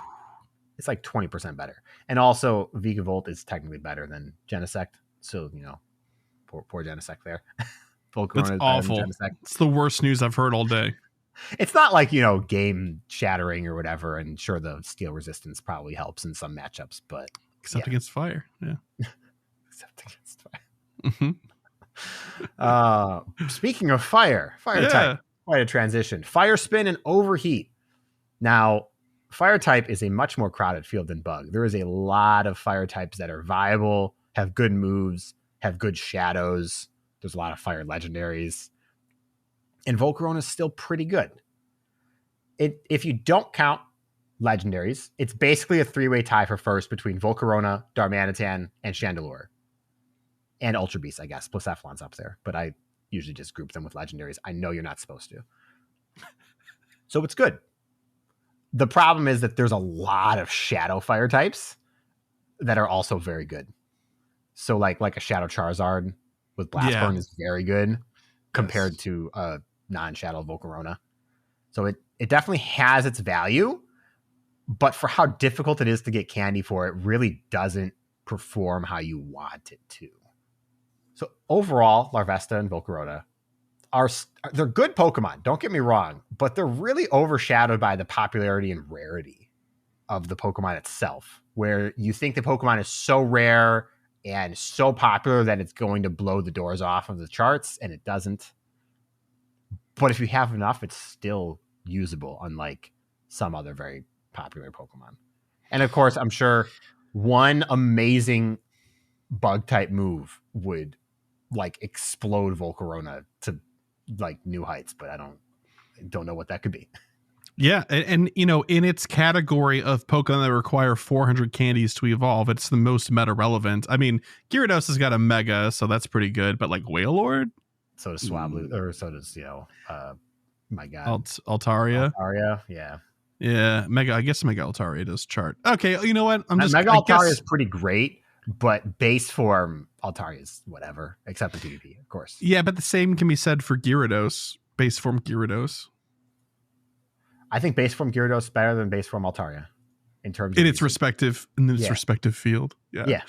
20% better. And also Vikavolt is technically better than Genesect. So, poor Genesect there. Volcarona is awful. It's the worst news I've heard all day. It's not like, game shattering or whatever. And sure, the steel resistance probably helps in some matchups, but except against fire. Yeah. Except against fire. Mm-hmm. Speaking of fire type, quite a transition. Fire Spin and Overheat. Now, fire type is a much more crowded field than bug. There is a lot of fire types that are viable, have good moves, have good shadows. There's a lot of fire legendaries. And Volcarona is still pretty good. If you don't count legendaries, it's basically a 3-way tie for first between Volcarona, Darmanitan, and Chandelure. And Ultra Beast, I guess. Blacephalon's up there. But I usually just group them with legendaries. I know you're not supposed to. So it's good. The problem is that there's a lot of shadow fire types that are also very good. So like a Shadow Charizard with Blast Burn is very good compared to a non-Shadow Volcarona. So it definitely has its value, but for how difficult it is to get candy for, it really doesn't perform how you want it to. So overall, Larvesta and Volcarona they're good Pokemon, don't get me wrong, but they're really overshadowed by the popularity and rarity of the Pokemon itself, where you think the Pokemon is so rare and so popular that it's going to blow the doors off of the charts, and it doesn't. But if you have enough, it's still usable, unlike some other very popular Pokemon. And of course, I'm sure one amazing bug type move would like explode Volcarona to like new heights, but I don't know what that could be. Yeah, and you know, in its category of Pokemon that require 400 candies to evolve, it's the most meta relevant. I mean, Gyarados has got a Mega, so that's pretty good, but like Wailord? So does Swablu, or so does, my God. Altaria? Altaria, yeah. Yeah, Mega, I guess Mega Altaria does chart. Okay, you know what? Mega Altaria is pretty great, but base form Altaria is whatever, except in PvP, of course. Yeah, but the same can be said for Gyarados, base form Gyarados. I think base form Gyarados is better than base form Altaria in terms in of its respective field. Yeah.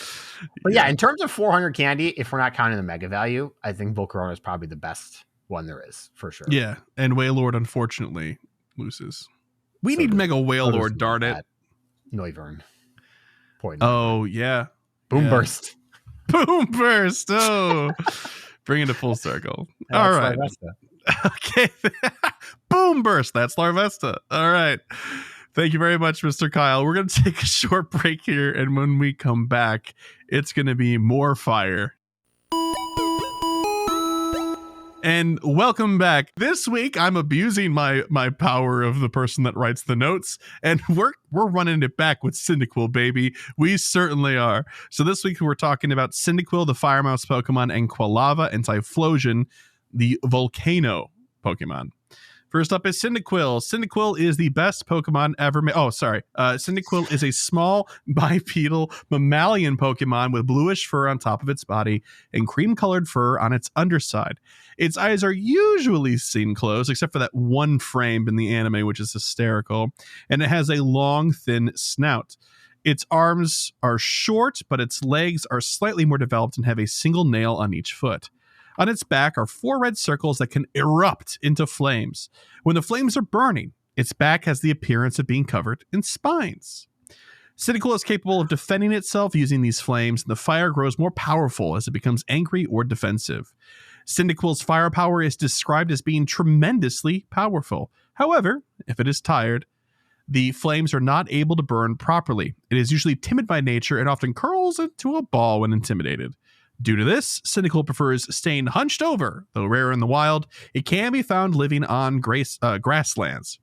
But yeah, in terms of 400 candy, if we're not counting the mega value, I think Volcarona is probably the best one there is for sure. Yeah, and Wailord unfortunately loses. We need Mega Wailord, darn it. Noivern. Oh yeah. Burst. Boom burst. Oh, bring it a full circle. All right. Okay. Boom burst. That's Larvesta. All right. Thank you very much, Mr. Kyle. We're going to take a short break here, and when we come back, it's going to be more fire. And welcome back. This week, I'm abusing my power of the person that writes the notes, and we're running it back with Cyndaquil, baby. We certainly are. So this week, we're talking about Cyndaquil, the Fire Mouse Pokemon, and Quilava and Typhlosion, the Volcano Pokemon. First up is Cyndaquil. Cyndaquil is the best Pokemon ever made. Oh, sorry. Cyndaquil is a small bipedal mammalian Pokemon with bluish fur on top of its body and cream-colored fur on its underside. Its eyes are usually seen closed, except for that one frame in the anime, which is hysterical. And it has a long, thin snout. Its arms are short, but its legs are slightly more developed and have a single nail on each foot. On its back are 4 red circles that can erupt into flames. When the flames are burning, its back has the appearance of being covered in spines. Cyndaquil is capable of defending itself using these flames, and the fire grows more powerful as it becomes angry or defensive. Cyndaquil's firepower is described as being tremendously powerful. However, if it is tired, the flames are not able to burn properly. It is usually timid by nature and often curls into a ball when intimidated. Due to this, Cyndaquil prefers staying hunched over. Though rare in the wild, it can be found living on grasslands.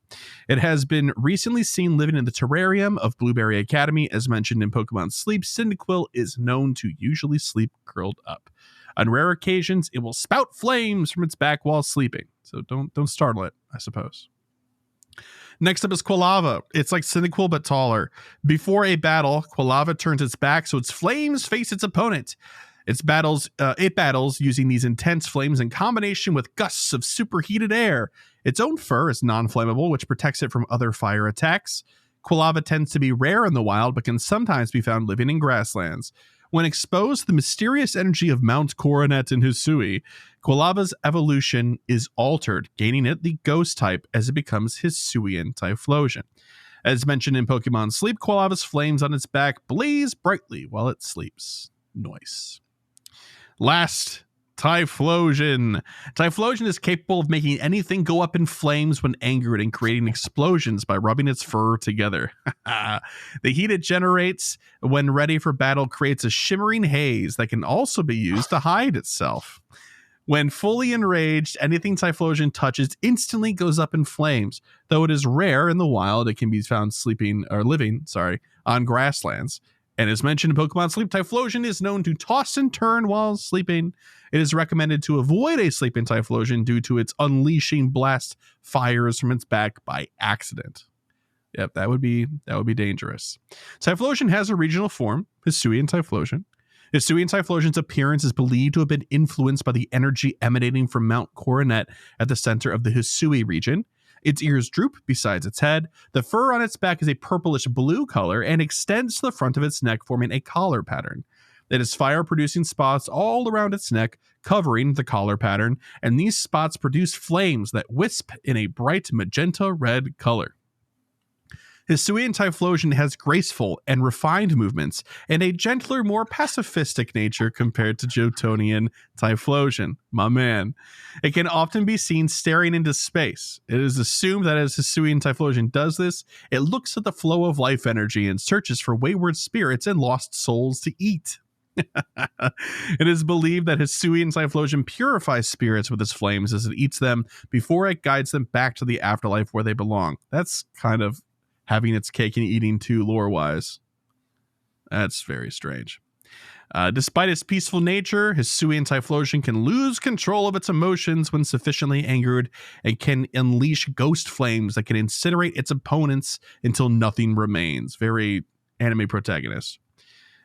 It has been recently seen living in the terrarium of Blueberry Academy. As mentioned in Pokemon Sleep, Cyndaquil is known to usually sleep curled up. On rare occasions, it will spout flames from its back while sleeping. So don't startle it, I suppose. Next up is Quilava. It's like Cyndaquil, but taller. Before a battle, Quilava turns its back so its flames face its opponent. It battles using these intense flames in combination with gusts of superheated air. Its own fur is non-flammable, which protects it from other fire attacks. Quilava tends to be rare in the wild, but can sometimes be found living in grasslands. When exposed to the mysterious energy of Mount Coronet and Hisui, Quilava's evolution is altered, gaining it the ghost type as it becomes Hisuian Typhlosion. As mentioned in Pokemon Sleep, Quilava's flames on its back blaze brightly while it sleeps. Nice. Last, Typhlosion. Typhlosion is capable of making anything go up in flames when angered and creating explosions by rubbing its fur together. The heat it generates when ready for battle creates a shimmering haze that can also be used to hide itself. When fully enraged, anything Typhlosion touches instantly goes up in flames. Though it is rare in the wild, it can be found living on grasslands. And as mentioned in Pokemon Sleep, Typhlosion is known to toss and turn while sleeping. It is recommended to avoid a sleeping Typhlosion due to its unleashing blast fires from its back by accident. Yep, that would be dangerous. Typhlosion has a regional form, Hisuian Typhlosion. Hisuian Typhlosion's appearance is believed to have been influenced by the energy emanating from Mount Coronet at the center of the Hisui region. Its ears droop besides its head. The fur on its back is a purplish blue color and extends to the front of its neck, forming a collar pattern. It has fire-producing spots all around its neck, covering the collar pattern, and these spots produce flames that wisp in a bright magenta red color. Hisuian Typhlosion has graceful and refined movements and a gentler, more pacifistic nature compared to Johtonian Typhlosion. My man. It can often be seen staring into space. It is assumed that as Hisuian Typhlosion does this, it looks at the flow of life energy and searches for wayward spirits and lost souls to eat. It is believed that Hisuian Typhlosion purifies spirits with its flames as it eats them before it guides them back to the afterlife where they belong. That's kind of having its cake and eating too, lore-wise. That's very strange. Despite its peaceful nature, Hisuian Typhlosion can lose control of its emotions when sufficiently angered and can unleash ghost flames that can incinerate its opponents until nothing remains. Very anime protagonist.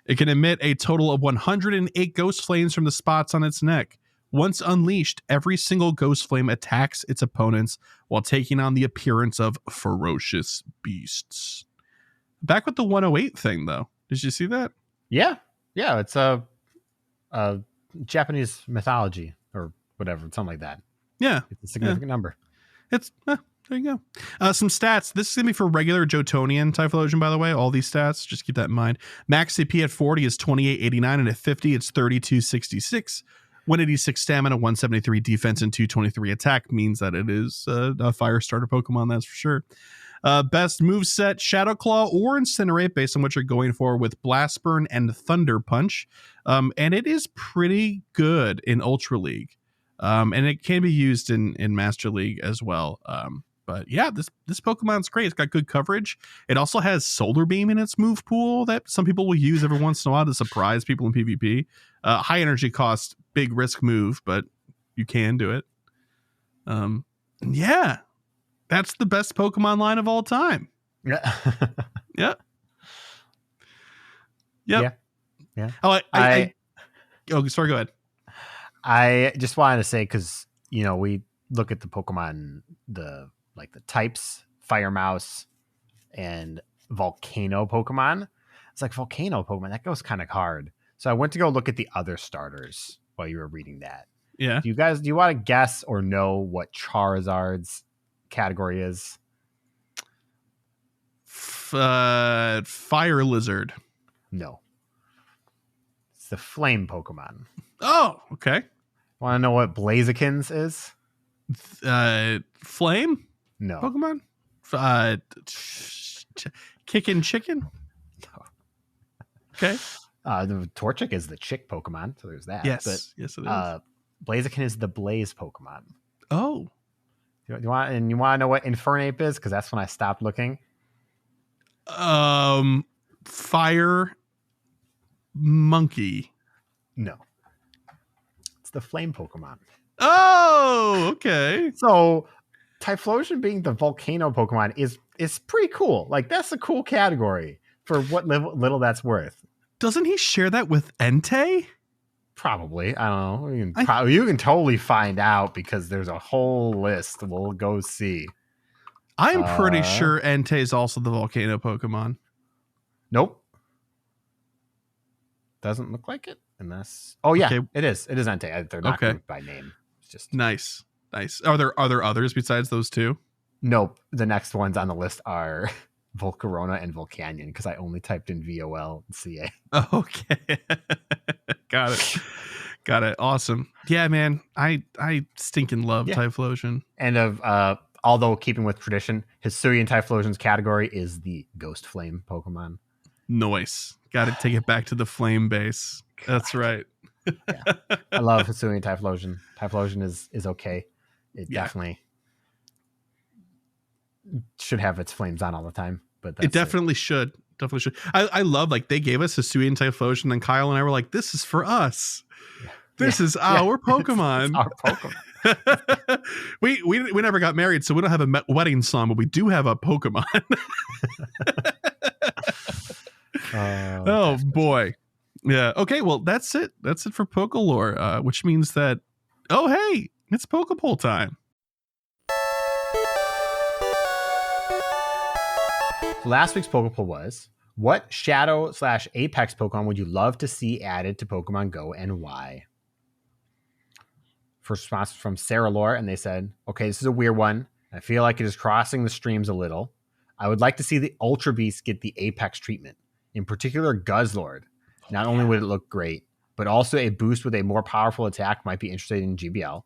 It can emit a total of 108 ghost flames from the spots on its neck. Once unleashed, every single ghost flame attacks its opponents while taking on the appearance of ferocious beasts. Back with the 108 thing, though. Did you see that? Yeah. It's a Japanese mythology or whatever, something like that. Yeah. It's a significant number. It's there you go. Some stats. This is going to be for regular Johtonian Typhlosion, by the way. All these stats, just keep that in mind. Max CP at 40 is 2889, and at 50, it's 3266. 186 stamina, 173 defense, and 223 attack means that it is a fire starter Pokemon, that's for sure. Best moveset, Shadow Claw or Incinerate, based on what you're going for, with Blast Burn and Thunder Punch. And it is pretty good in Ultra League. And it can be used in Master League as well. But yeah, this Pokemon's great. It's got good coverage. It also has Solar Beam in its move pool that some people will use every once in a while to surprise people in PvP. High energy cost, big risk move, but you can do it. Yeah, that's the best Pokemon line of all time. Yeah. Yeah. Yep. Yeah. Oh, sorry, go ahead. I just wanted to say, because, we look at the Pokemon, the types, Fire Mouse and Volcano Pokemon. It's like Volcano Pokemon, that goes kind of hard. So I went to go look at the other starters while you were reading that. Yeah. Do you want to guess or know what Charizard's category is? Fire Lizard. No. It's the Flame Pokemon. Oh, okay. Want to know what Blaziken's is? Flame? No. Pokemon? Kickin' Chicken? No. Okay. The Torchic is the chick Pokemon, so there's that. Yes. But, Yes, it is. Blaziken is the Blaze Pokemon. Oh. You want to know what Infernape is? Because that's when I stopped looking. Fire Monkey. No. It's the Flame Pokemon. Oh, okay. So Typhlosion being the Volcano Pokemon is pretty cool. Like, that's a cool category for what little that's worth. Doesn't he share that with Entei? Probably. I don't know. You can totally find out because there's a whole list. We'll go see. I'm pretty sure Entei is also the Volcano Pokemon. Nope. Doesn't look like it. Unless, oh yeah, okay. It is. It is Entei. They're not grouped by name. It's just nice. Are there others besides those two? Nope. The next ones on the list are Volcarona and Volcanion, because I only typed in VOL and CA. Okay. Got it. Awesome. Yeah, man. I stinking love Typhlosion. And although keeping with tradition, Hisuian Typhlosion's category is the Ghost Flame Pokemon. Nice. Got to take it back to the flame base. That's right. Yeah. I love Hisuian Typhlosion. Typhlosion is okay. It definitely should have its flames on all the time. But it definitely should. I love, like, they gave us Hisuian Typhlosion, and Kyle and I were like, this is for us. This is our Pokemon. It's our Pokemon. we never got married, so we don't have a wedding song, but we do have a Pokemon. Oh boy. Yeah. Okay. Well, that's it. That's it for Pokélore, which means that, oh, hey, it's Poké Poll time. Last week's Poké Poll was, what Shadow/Apex Pokemon would you love to see added to Pokemon Go and why? First response from Sarah Lore, and they said, okay, this is a weird one. I feel like it is crossing the streams a little. I would like to see the Ultra Beast get the Apex treatment. In particular, Guzzlord. Not only would it look great, but also a boost with a more powerful attack might be interested in GBL.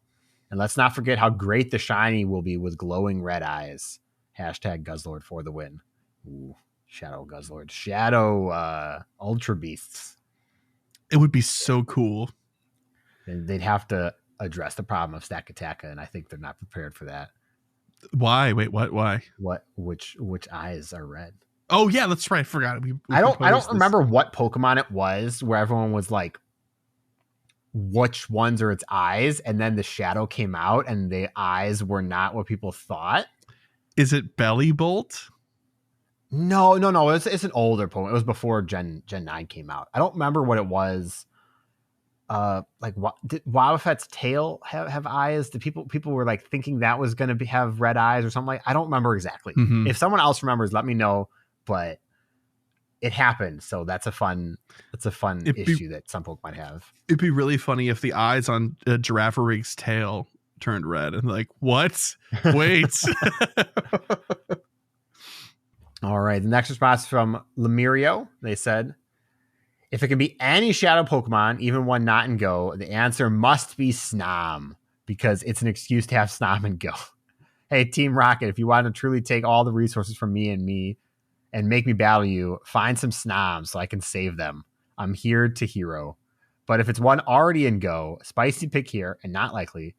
And let's not forget how great the shiny will be with glowing red eyes. Hashtag Guzzlord for the win. Ooh, Shadow Guzzlord. Shadow Ultra Beasts. It would be so cool. And they'd have to address the problem of Stakataka, and I think they're not prepared for that. Why? Wait, what? Why? Which eyes are red? Oh yeah, that's right. I forgot. I don't remember what Pokemon it was where everyone was like, which ones are its eyes, and then the shadow came out and the eyes were not what people thought. Is it Belly Bolt? No. It's an older Pokemon. It was before Gen 9 came out. I don't remember what it was. Like, what did Wobbuffet's tail have eyes? Did people were like thinking that was going to have red eyes or something like? I don't remember exactly. Mm-hmm. If someone else remembers, let me know. But it happened, so that's a fun issue that some Pokemon have. It'd be really funny if the eyes on Girafarig's tail turned red and like, what? Wait. All right. The next response from Lemurio. They said, if it can be any shadow Pokemon, even one not in Go, the answer must be Snom, because it's an excuse to have Snom in Go. Hey, Team Rocket, if you want to truly take all the resources from me and make me battle you, find some Snoms so I can save them. I'm here to hero. But if it's one already in Go, spicy pick here and not likely.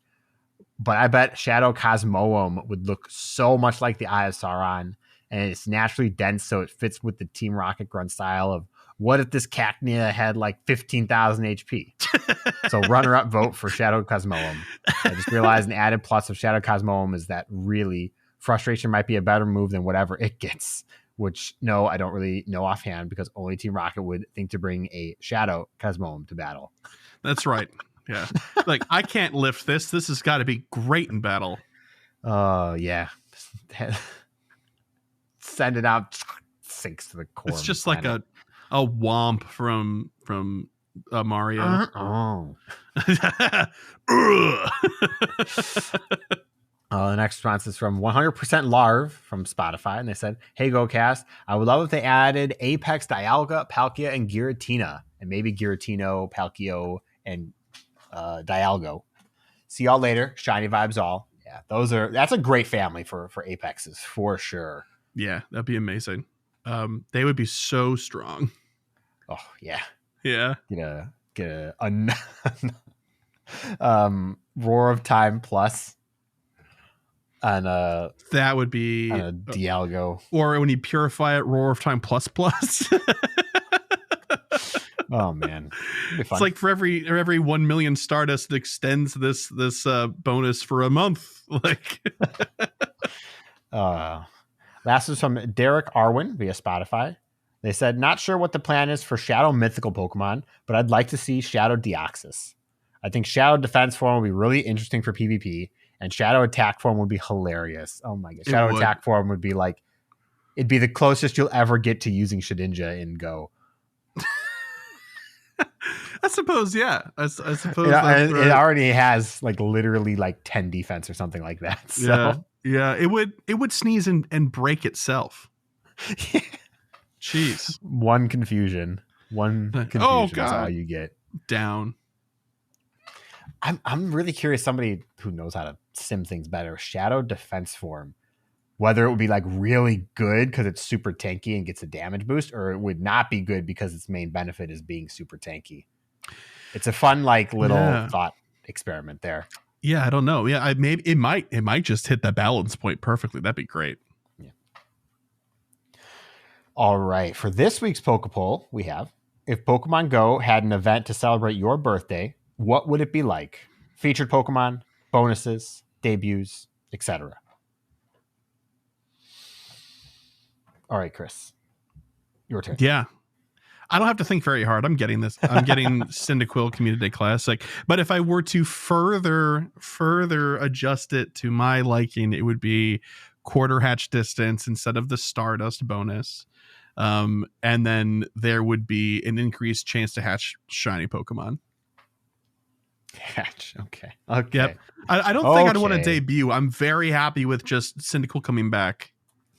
But I bet Shadow Cosmoem would look so much like the Eye of Sauron, and it's naturally dense, so it fits with the Team Rocket grunt style of, what if this Cacnea had like 15,000 HP? So runner-up vote for Shadow Cosmoem. I just realized an added plus of Shadow Cosmoem is that really frustration might be a better move than whatever it gets. Which, no, I don't really know offhand because only Team Rocket would think to bring a Shadow Cosmoem to battle. That's right. Yeah. Like, I can't lift this. This has got to be great in battle. Oh, yeah. Send it out. Sinks to the core. It's just like a womp from Mario. Oh. The next response is from 100% Larv from Spotify, and they said, hey, GOCast, I would love if they added Apex, Dialga, Palkia, and Giratina, and maybe Giratino, Palkio, and Dialgo. See y'all later. Shiny vibes all. Yeah, that's a great family for Apexes, for sure. Yeah, that'd be amazing. They would be so strong. Oh, yeah. Yeah. Get a Roar of Time Plus. And that would be a Dialgo. Or when you purify it, Roar of Time plus. Oh man, it's like for every 1 million Stardust, it extends this bonus for a month. Like, last is from Derek Arwin via Spotify. They said, not sure what the plan is for Shadow Mythical Pokemon, but I'd like to see Shadow Deoxys. I think Shadow Defense form would be really interesting for PvP. And Shadow Attack form would be hilarious. Oh my god. Shadow Attack form would be like, it'd be the closest you'll ever get to using Shedinja in Go. I suppose, yeah. I suppose it already has like literally like 10 defense or something like that. So. Yeah. It would sneeze and break itself. Jeez. One confusion is all you get. Down. I'm really curious, somebody who knows how to sim things better, Shadow Defense form, whether it would be like really good because it's super tanky and gets a damage boost, or it would not be good because its main benefit is being super tanky. It's a fun like little thought experiment there. Yeah, I don't know. Yeah, it might just hit that balance point perfectly. That'd be great. Yeah. All right, for this week's Poké Poll, we have, if Pokemon Go had an event to celebrate your birthday, what would it be like? Featured Pokemon, bonuses, debuts, etc. All right, Chris, your turn. Yeah. I don't have to think very hard. I'm getting this. I'm getting Cyndaquil Community Classic. But if I were to further adjust it to my liking, it would be quarter hatch distance instead of the Stardust bonus. And then there would be an increased chance to hatch shiny Pokemon. Hatch. Okay. Yep. I don't think I'd want to debut. I'm very happy with just Cyndaquil coming back.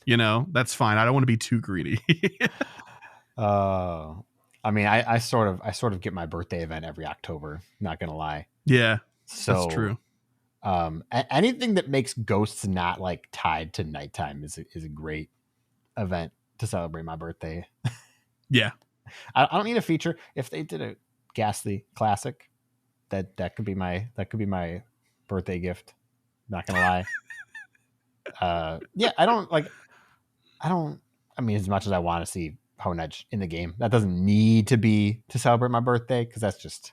You know, that's fine. I don't want to be too greedy. I mean, I sort of get my birthday event every October. Not gonna lie. Yeah, so, that's true. Anything that makes ghosts not like tied to nighttime is a great event to celebrate my birthday. Yeah, I don't need a feature. If they did a Ghastly Classic, that could be my birthday gift. Not gonna lie. Yeah, I mean, as much as I want to see Honedge in the game, that doesn't need to be to celebrate my birthday, because that's just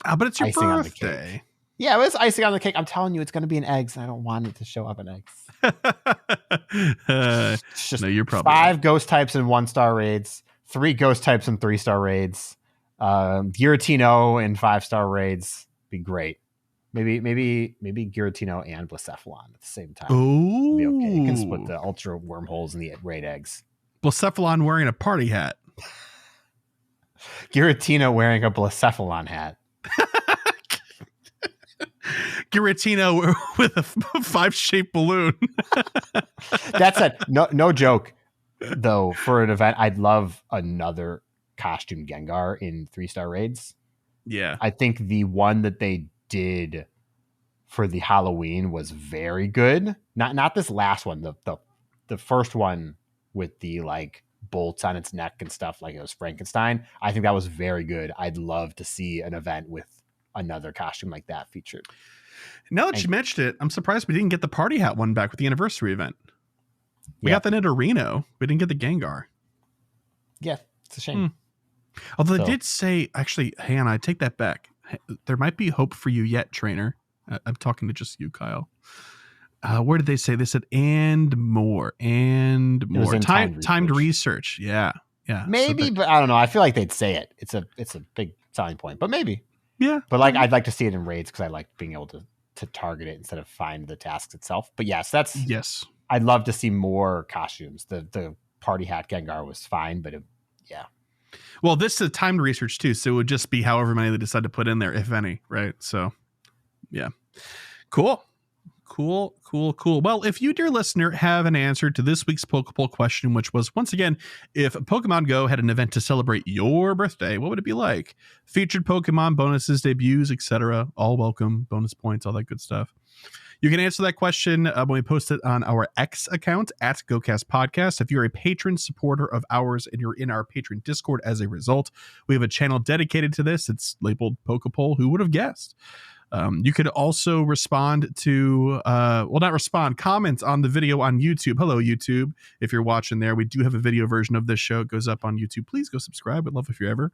but it's your icing birthday. On the cake. Yeah, but it's icing on the cake. I'm telling you, it's going to be in eggs, and I don't want it to show up in eggs. It's just no, you're probably 5 right. ghost types in 1-star raids, 3 ghost types in 3-star raids, Giratina in 5-star raids. Be great. Maybe Giratina and Blacephalon at the same time. Oh, be okay. You can split the ultra wormholes and the raid eggs. Blacephalon wearing a party hat. Giratina wearing a Blacephalon hat. Giratina with a 5-shaped balloon. That's it. No joke, though. For an event, I'd love another costume Gengar in 3-star raids. Yeah, I think the one that they did for the Halloween was very good. Not this last one. The first one with the like bolts on its neck and stuff, like it was Frankenstein. I think that was very good. I'd love to see an event with another costume like that featured. Now that you mentioned it, I'm surprised we didn't get the party hat one back with the anniversary event. We got that in Reno. We didn't get the Gengar. Yeah, it's a shame. Although they did say, actually, Hannah, I take that back. There might be hope for you yet, trainer. I'm talking to just you, Kyle. Where did they say? They said, and more. Timed research. Yeah. Maybe, so but I don't know. I feel like they'd say it. It's a big selling point, but maybe. Yeah. But like, I'd like to see it in raids because I like being able to target it instead of find the tasks itself. But yes, yes. I'd love to see more costumes. The party hat Gengar was fine, but yeah. Well, this is timed research too, so it would just be however many they decide to put in there, if any, right? So, yeah. Cool. Well, if you, dear listener, have an answer to this week's Poké Poll question, which was, once again, if Pokemon Go had an event to celebrate your birthday, what would it be like? Featured Pokemon, bonuses, debuts, etc. All welcome, bonus points, all that good stuff. You can answer that question when we post it on our X account at GOCast Podcast. If you're a patron supporter of ours and you're in our patron Discord as a result, we have a channel dedicated to this. It's labeled Poké Poll. Who would have guessed? You could also respond to, comment on the video on YouTube. Hello, YouTube. If you're watching there, we do have a video version of this show. It goes up on YouTube. Please go subscribe. I'd love if you're ever.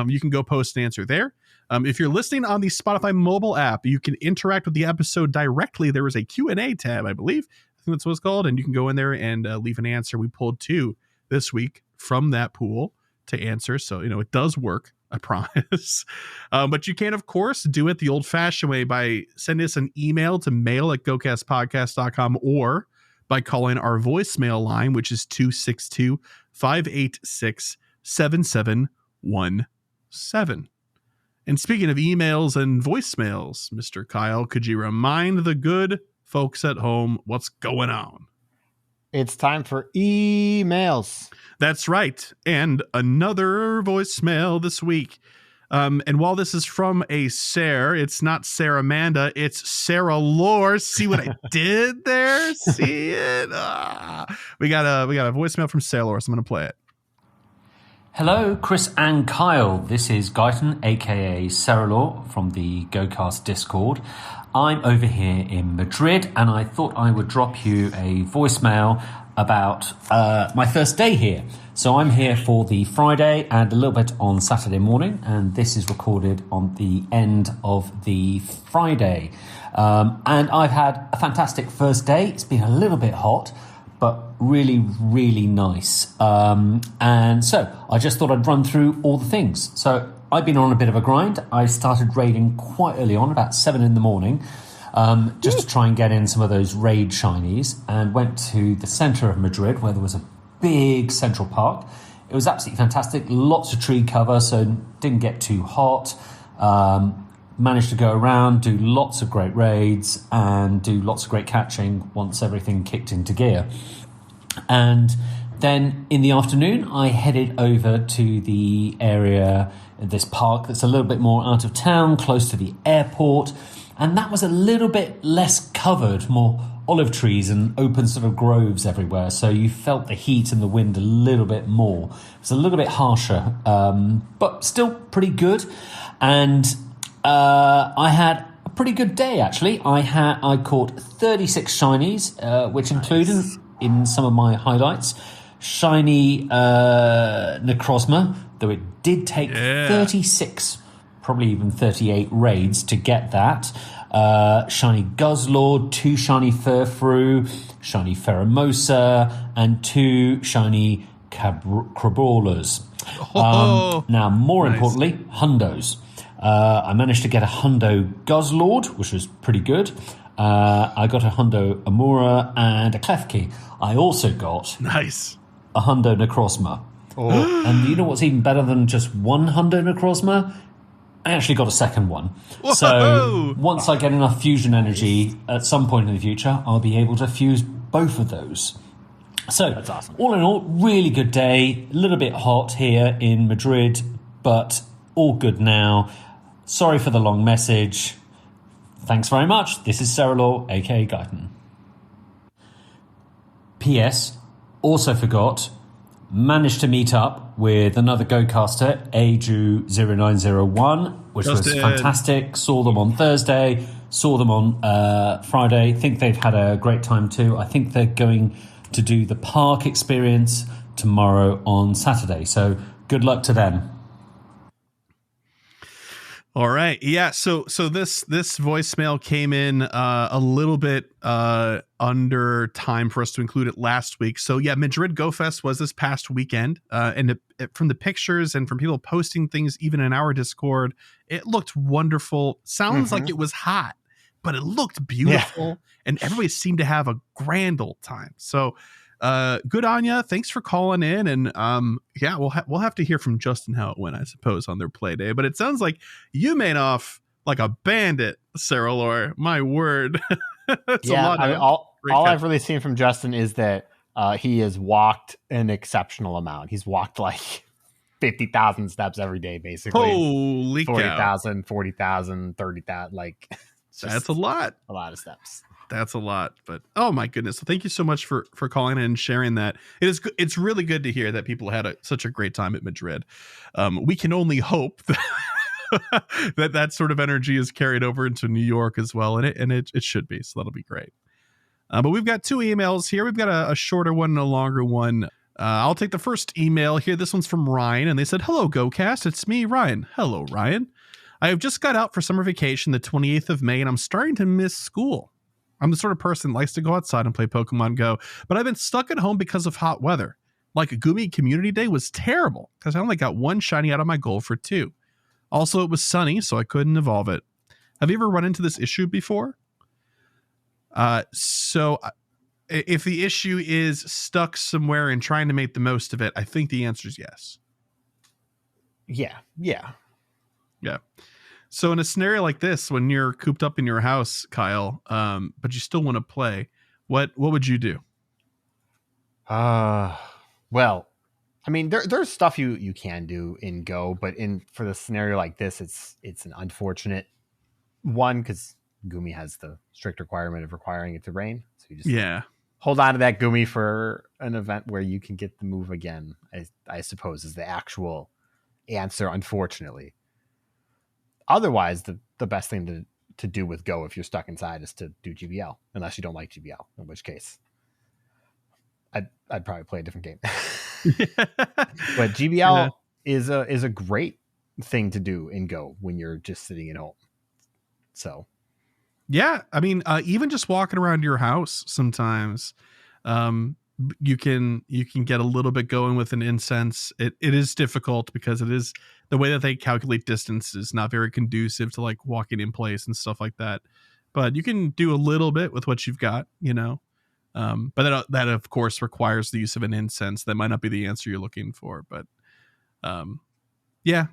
You can go post an answer there. If you're listening on the Spotify mobile app, you can interact with the episode directly. There is a Q&A tab, I believe. I think that's what it's called. And you can go in there and leave an answer. We pulled 2 this week from that pool to answer. So, it does work. I promise. But you can, of course, do it the old-fashioned way by sending us an email to mail@gocastpodcast.com or by calling our voicemail line, which is 262-586-7717. And speaking of emails and voicemails, Mr. Kyle, could you remind the good folks at home what's going on? It's time for emails. That's right. And another voicemail this week. And while this is from a Sarah, it's not Sarah Amanda, it's Sarah Lore. See what I did there? See it? We got a voicemail from Sarah Lore, so I'm going to play it. Hello, Chris and Kyle. This is Guyton, aka Seralor, from the GOCast Discord. I'm over here in Madrid, and I thought I would drop you a voicemail about my first day here. So I'm here for the Friday and a little bit on Saturday morning, and this is recorded on the end of the Friday. And I've had a fantastic first day. It's been a little bit hot, but really, really nice. And so I just thought I'd run through all the things. So I've been on a bit of a grind. I started raiding quite early on, about 7 in the morning, just to try and get in some of those raid shinies, and went to the centre of Madrid where there was a big central park. It was absolutely fantastic. Lots of tree cover, so didn't get too hot. Managed to go around, do lots of great raids, and do lots of great catching once everything kicked into gear. And then in the afternoon, I headed over to the area, this park that's a little bit more out of town, close to the airport. And that was a little bit less covered, more olive trees and open sort of groves everywhere. So you felt the heat and the wind a little bit more. It was a little bit harsher, but still pretty good. And I had a pretty good day, actually. I caught 36 shinies, which included, in some of my highlights, shiny Necrozma, though it did take 36, probably even 38 raids to get that. Shiny Guzzlord, 2 shiny Furfrou, shiny Pheromosa, and 2 shiny Crabrawlers. Now, more importantly, Hundos. I managed to get a Hundo Guzzlord, which was pretty good. I got a Hundo Amura and a Klefki. I also got a Hundo Necrozma. And you know what's even better than just one Hundo Necrozma? I actually got a second one. Whoa. So once I get enough fusion energy at some point in the future, I'll be able to fuse both of those. So that's awesome. All in all, really good day. A little bit hot here in Madrid, but all good now. Sorry for the long message. Thanks very much. This is Seralor, aka Guyton. P.S. Also forgot, managed to meet up with another GoCaster, Aju0901, which was fantastic. Saw them on Thursday, saw them on Friday. Think they've had a great time too. I think they're going to do the park experience tomorrow on Saturday. So good luck to them. All right. Yeah. So this voicemail came in a little bit under time for us to include it last week. So yeah, Madrid Go Fest was this past weekend. And from the pictures and from people posting things, even in our Discord, it looked wonderful. Sounds like it was hot, but it looked beautiful. Yeah. And everybody seemed to have a grand old time. So good on ya. Thanks for calling in. And yeah, we'll have to hear from Justin how it went, I suppose, on their play day. But it sounds like you made off like a bandit, Seralor. My word. That's a lot. All I've really seen from Justin is that he has walked an exceptional amount. He's walked like 50,000 steps every day, basically. Holy 40,000, 40,000, 30,000. Like that's a lot. A lot of steps. That's a lot, but oh my goodness. So thank you so much for calling in and sharing that. It's really good to hear that people had such a great time at Madrid. We can only hope that sort of energy is carried over into New York as well. And it should be, so that'll be great. But we've got 2 emails here. We've got a shorter one and a longer one. I'll take the first email here. This one's from Ryan, and they said, "Hello, GoCast. It's me, Ryan." Hello, Ryan. I have just got out for summer vacation the 28th of May, and I'm starting to miss school. I'm the sort of person that likes to go outside and play Pokemon Go, but I've been stuck at home because of hot weather. Like Gumi Community Day was terrible because I only got 1 shiny out of my goal for 2. Also, it was sunny, so I couldn't evolve it. Have you ever run into this issue before? So if the issue is stuck somewhere and trying to make the most of it, I think the answer is yes. Yeah. So in a scenario like this, when you're cooped up in your house, Kyle, but you still want to play, what would you do? Well, I mean, there's stuff you can do in Go, but for the scenario like this, it's an unfortunate one because Gumi has the strict requirement of requiring it to rain. So you just hold on to that Gumi for an event where you can get the move again, I suppose is the actual answer, unfortunately. Otherwise, the best thing to do with Go if you're stuck inside is to do GBL, unless you don't like GBL, in which case I'd probably play a different game. But GBL is a great thing to do in Go when you're just sitting at home. So yeah, I mean, even just walking around your house sometimes, you can get a little bit going with an incense. It is difficult because it is the way that they calculate distance is not very conducive to like walking in place and stuff like that. But you can do a little bit with what you've got, you know. But that of course requires the use of an incense. That might not be the answer you're looking for, but yeah,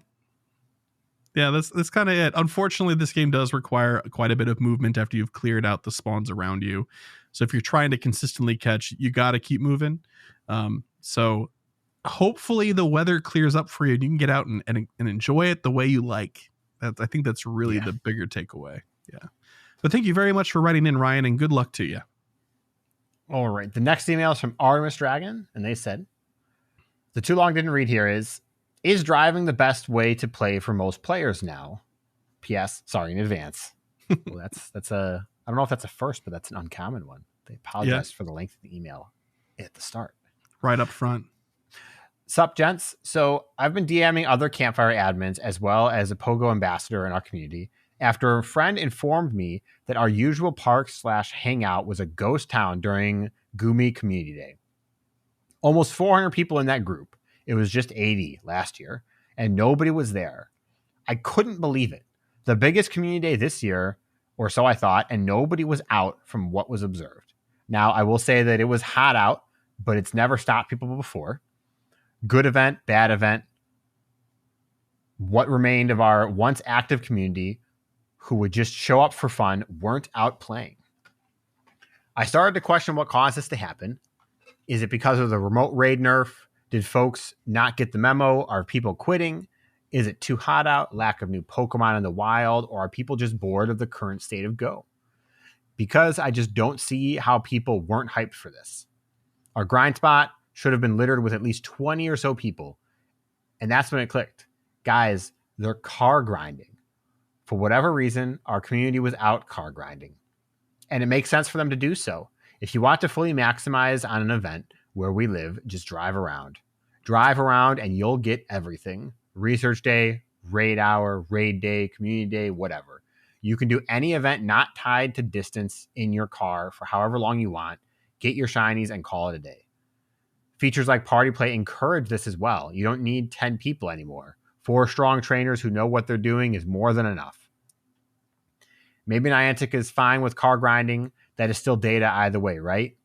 that's kind of it. Unfortunately, this game does require quite a bit of movement after you've cleared out the spawns around you. So if you're trying to consistently catch, you got to keep moving. So hopefully the weather clears up for you and you can get out and enjoy it the way you like. I think that's really the bigger takeaway. Yeah. But thank you very much for writing in, Ryan, and good luck to you. All right. The next email is from Artemis Dragon, and they said, the too long didn't read here is driving the best way to play for most players now? P.S. Sorry in advance. Well, that's a, I don't know if that's a first, but that's an uncommon one. They apologized for the length of the email at the start. Right up front. Sup, gents. So I've been DMing other Campfire admins as well as a Pogo ambassador in our community after a friend informed me that our usual park/hangout was a ghost town during Gumi Community Day. Almost 400 people in that group. It was just 80 last year, and nobody was there. I couldn't believe it. The biggest community day this year, or so I thought, and nobody was out from what was observed. Now, I will say that it was hot out, but it's never stopped people before. Good event, bad event. What remained of our once active community who would just show up for fun weren't out playing. I started to question what caused this to happen. Is it because of the remote raid nerf? Did folks not get the memo? Are people quitting? Is it too hot out? Lack of new Pokemon in the wild? Or are people just bored of the current state of Go? Because I just don't see how people weren't hyped for this. Our grind spot should have been littered with at least 20 or so people. And that's when it clicked. Guys, they're car grinding. For whatever reason, our community was out car grinding. And it makes sense for them to do so. If you want to fully maximize on an event where we live, just drive around. Drive around and you'll get everything. Research day, raid hour, raid day, community day, whatever. You can do any event not tied to distance in your car for however long you want. Get your shinies and call it a day. Features like Party Play encourage this as well. You don't need 10 people anymore. 4 strong trainers who know what they're doing is more than enough. Maybe Niantic is fine with car grinding. That is still data either way, right?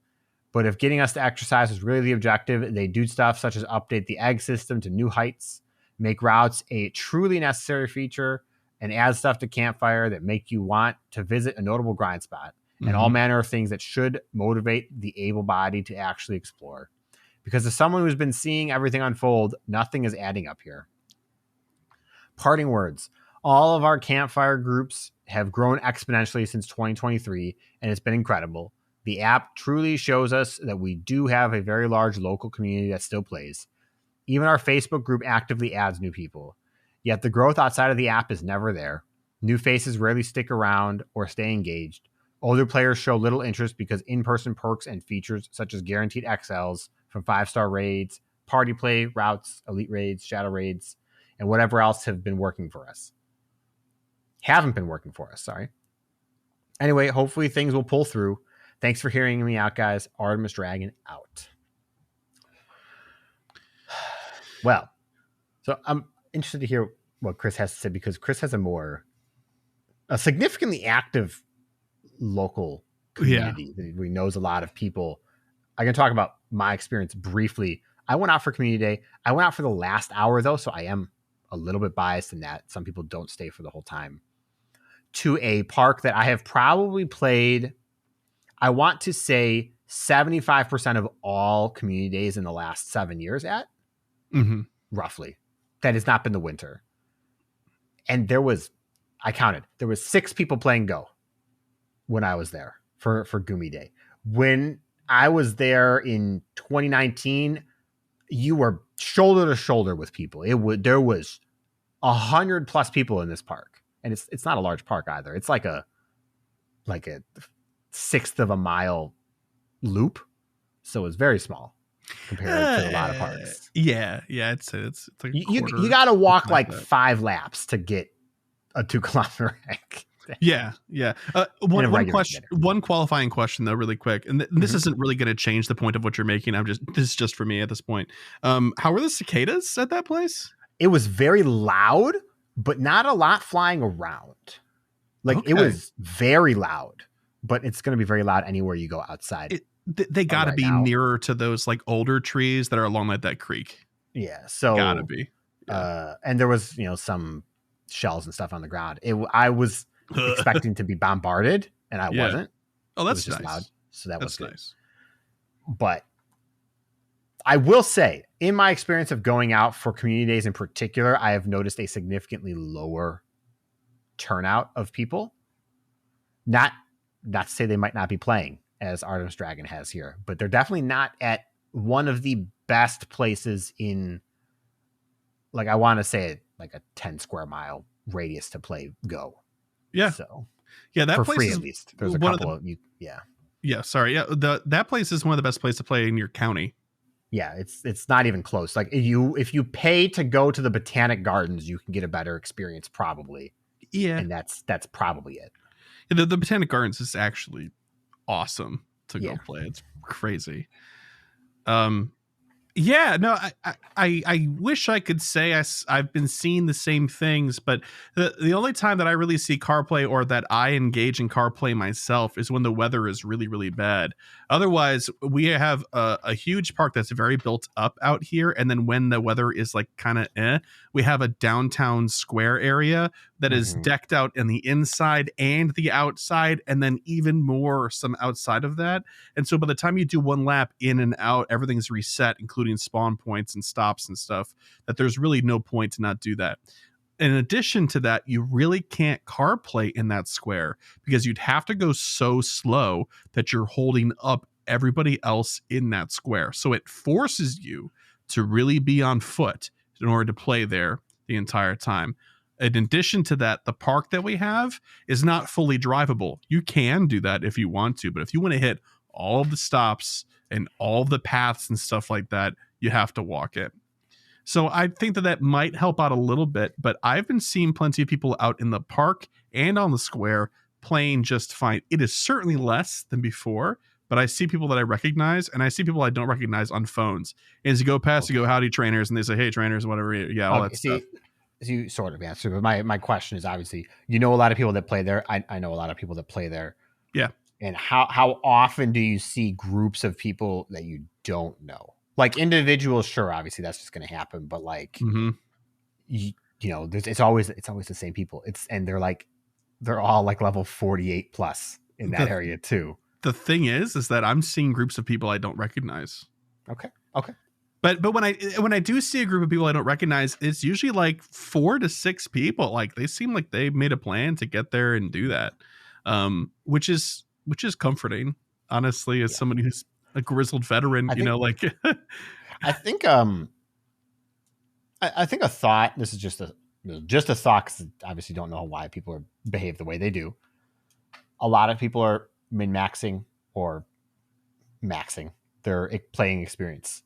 But if getting us to exercise was really the objective, they do stuff such as update the egg system to new heights, make routes a truly necessary feature, and add stuff to Campfire that make you want to visit a notable grind spot, and all manner of things that should motivate the able-bodied to actually explore. Because as someone who's been seeing everything unfold, nothing is adding up here. Parting words. All of our Campfire groups have grown exponentially since 2023, and it's been incredible. The app truly shows us that we do have a very large local community that still plays. Even our Facebook group actively adds new people. Yet the growth outside of the app is never there. New faces rarely stick around or stay engaged. Older players show little interest because in-person perks and features such as guaranteed XLs from 5-star raids, party play, routes, elite raids, shadow raids, and whatever else have been working for us. Haven't been working for us, sorry. Anyway, hopefully things will pull through. Thanks for hearing me out, guys. Artemis Dragon out. Well, so I'm interested to hear what Chris has to say because Chris has a significantly active local community. He knows a lot of people. I can talk about my experience briefly. I went out for community day. I went out for the last hour though, so I am a little bit biased in that. Some people don't stay for the whole time. To a park that I have probably played, I want to say 75% of all community days in the last 7 years at, roughly. That has not been the winter. And I counted, there was 6 people playing Go when I was there for Gumi Day. When I was there in 2019. You were shoulder to shoulder with people. There was 100+ people in this park, and it's not a large park either. It's like a sixth of a mile loop, so it's very small compared to a lot of parks. Yeah, it's like you got to walk like that. 5 laps to get a 2 kilometer hike. Yeah. One qualifying question though, really quick, and this isn't really going to change the point of what you're making. This is just for me at this point. How were the cicadas at that place? It was very loud, but not a lot flying around. It was very loud, but it's going to be very loud anywhere you go outside. They got to be nearer to those like older trees that are along like that creek. Yeah, so gotta be. And there was some shells and stuff on the ground. I was expecting to be bombarded, and I wasn't. Oh, that's just nice. Loud, so that's good. Nice. But I will say, in my experience of going out for community days in particular, I have noticed a significantly lower turnout of people. Not to say they might not be playing, as Artemis Dragon has here, but they're definitely not at one of the best places in, like, I want to say like a 10 square mile radius to play Go. Yeah. So that for place free is at least. There's a couple of you. Yeah. Yeah. Sorry. Yeah. That place is one of the best places to play in your county. Yeah. It's not even close. Like if you pay to go to the Botanic Gardens, you can get a better experience probably. Yeah. And that's probably it. The Botanic Gardens is actually awesome to go play. It's crazy. I wish I could say I've been seeing the same things, but the only time that I really see car play or that I engage in car play myself is when the weather is really, really bad. Otherwise, we have a huge park that's very built up out here. And then when the weather is like kind of we have a downtown square area that is decked out in the inside and the outside, and then even more some outside of that. And so by the time you do one lap in and out, everything's reset, including spawn points and stops and stuff, that there's really no point to not do that. In addition to that, you really can't car play in that square because you'd have to go so slow that you're holding up everybody else in that square. So it forces you to really be on foot in order to play there the entire time. In addition to that, the park that we have is not fully drivable. You can do that if you want to, but if you want to hit all of the stops and all of the paths and stuff like that, you have to walk it. So I think that might help out a little bit, but I've been seeing plenty of people out in the park and on the square playing just fine. It is certainly less than before, but I see people that I recognize, and I see people I don't recognize on phones. And as you go past, you go, howdy trainers, and they say, hey trainers, whatever. Yeah, all that stuff. You sort of answered, but my question is obviously, a lot of people that play there. I know a lot of people that play there. Yeah. And how often do you see groups of people that you don't know? Like individuals, sure, obviously that's just going to happen. But like, it's always the same people. They're all like level 48 plus in that area too. The thing is that I'm seeing groups of people I don't recognize. Okay. But when I do see a group of people I don't recognize, it's usually like 4 to 6 people. Like they seem like they made a plan to get there and do that, which is comforting, honestly, as somebody who's a grizzled veteran. I think a thought. This is just a thought, because I obviously don't know why people behave the way they do. A lot of people are min-maxing or maxing their playing experience.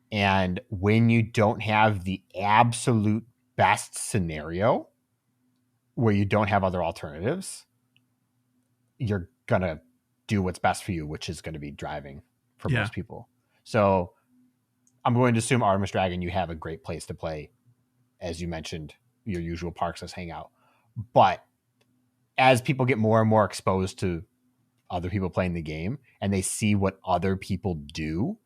And when you don't have the absolute best scenario where you don't have other alternatives, you're going to do what's best for you, which is going to be driving for most people. So I'm going to assume Artemis Dragon, you have a great place to play. As you mentioned, your usual parks as hangout. But as people get more and more exposed to other people playing the game and they see what other people do,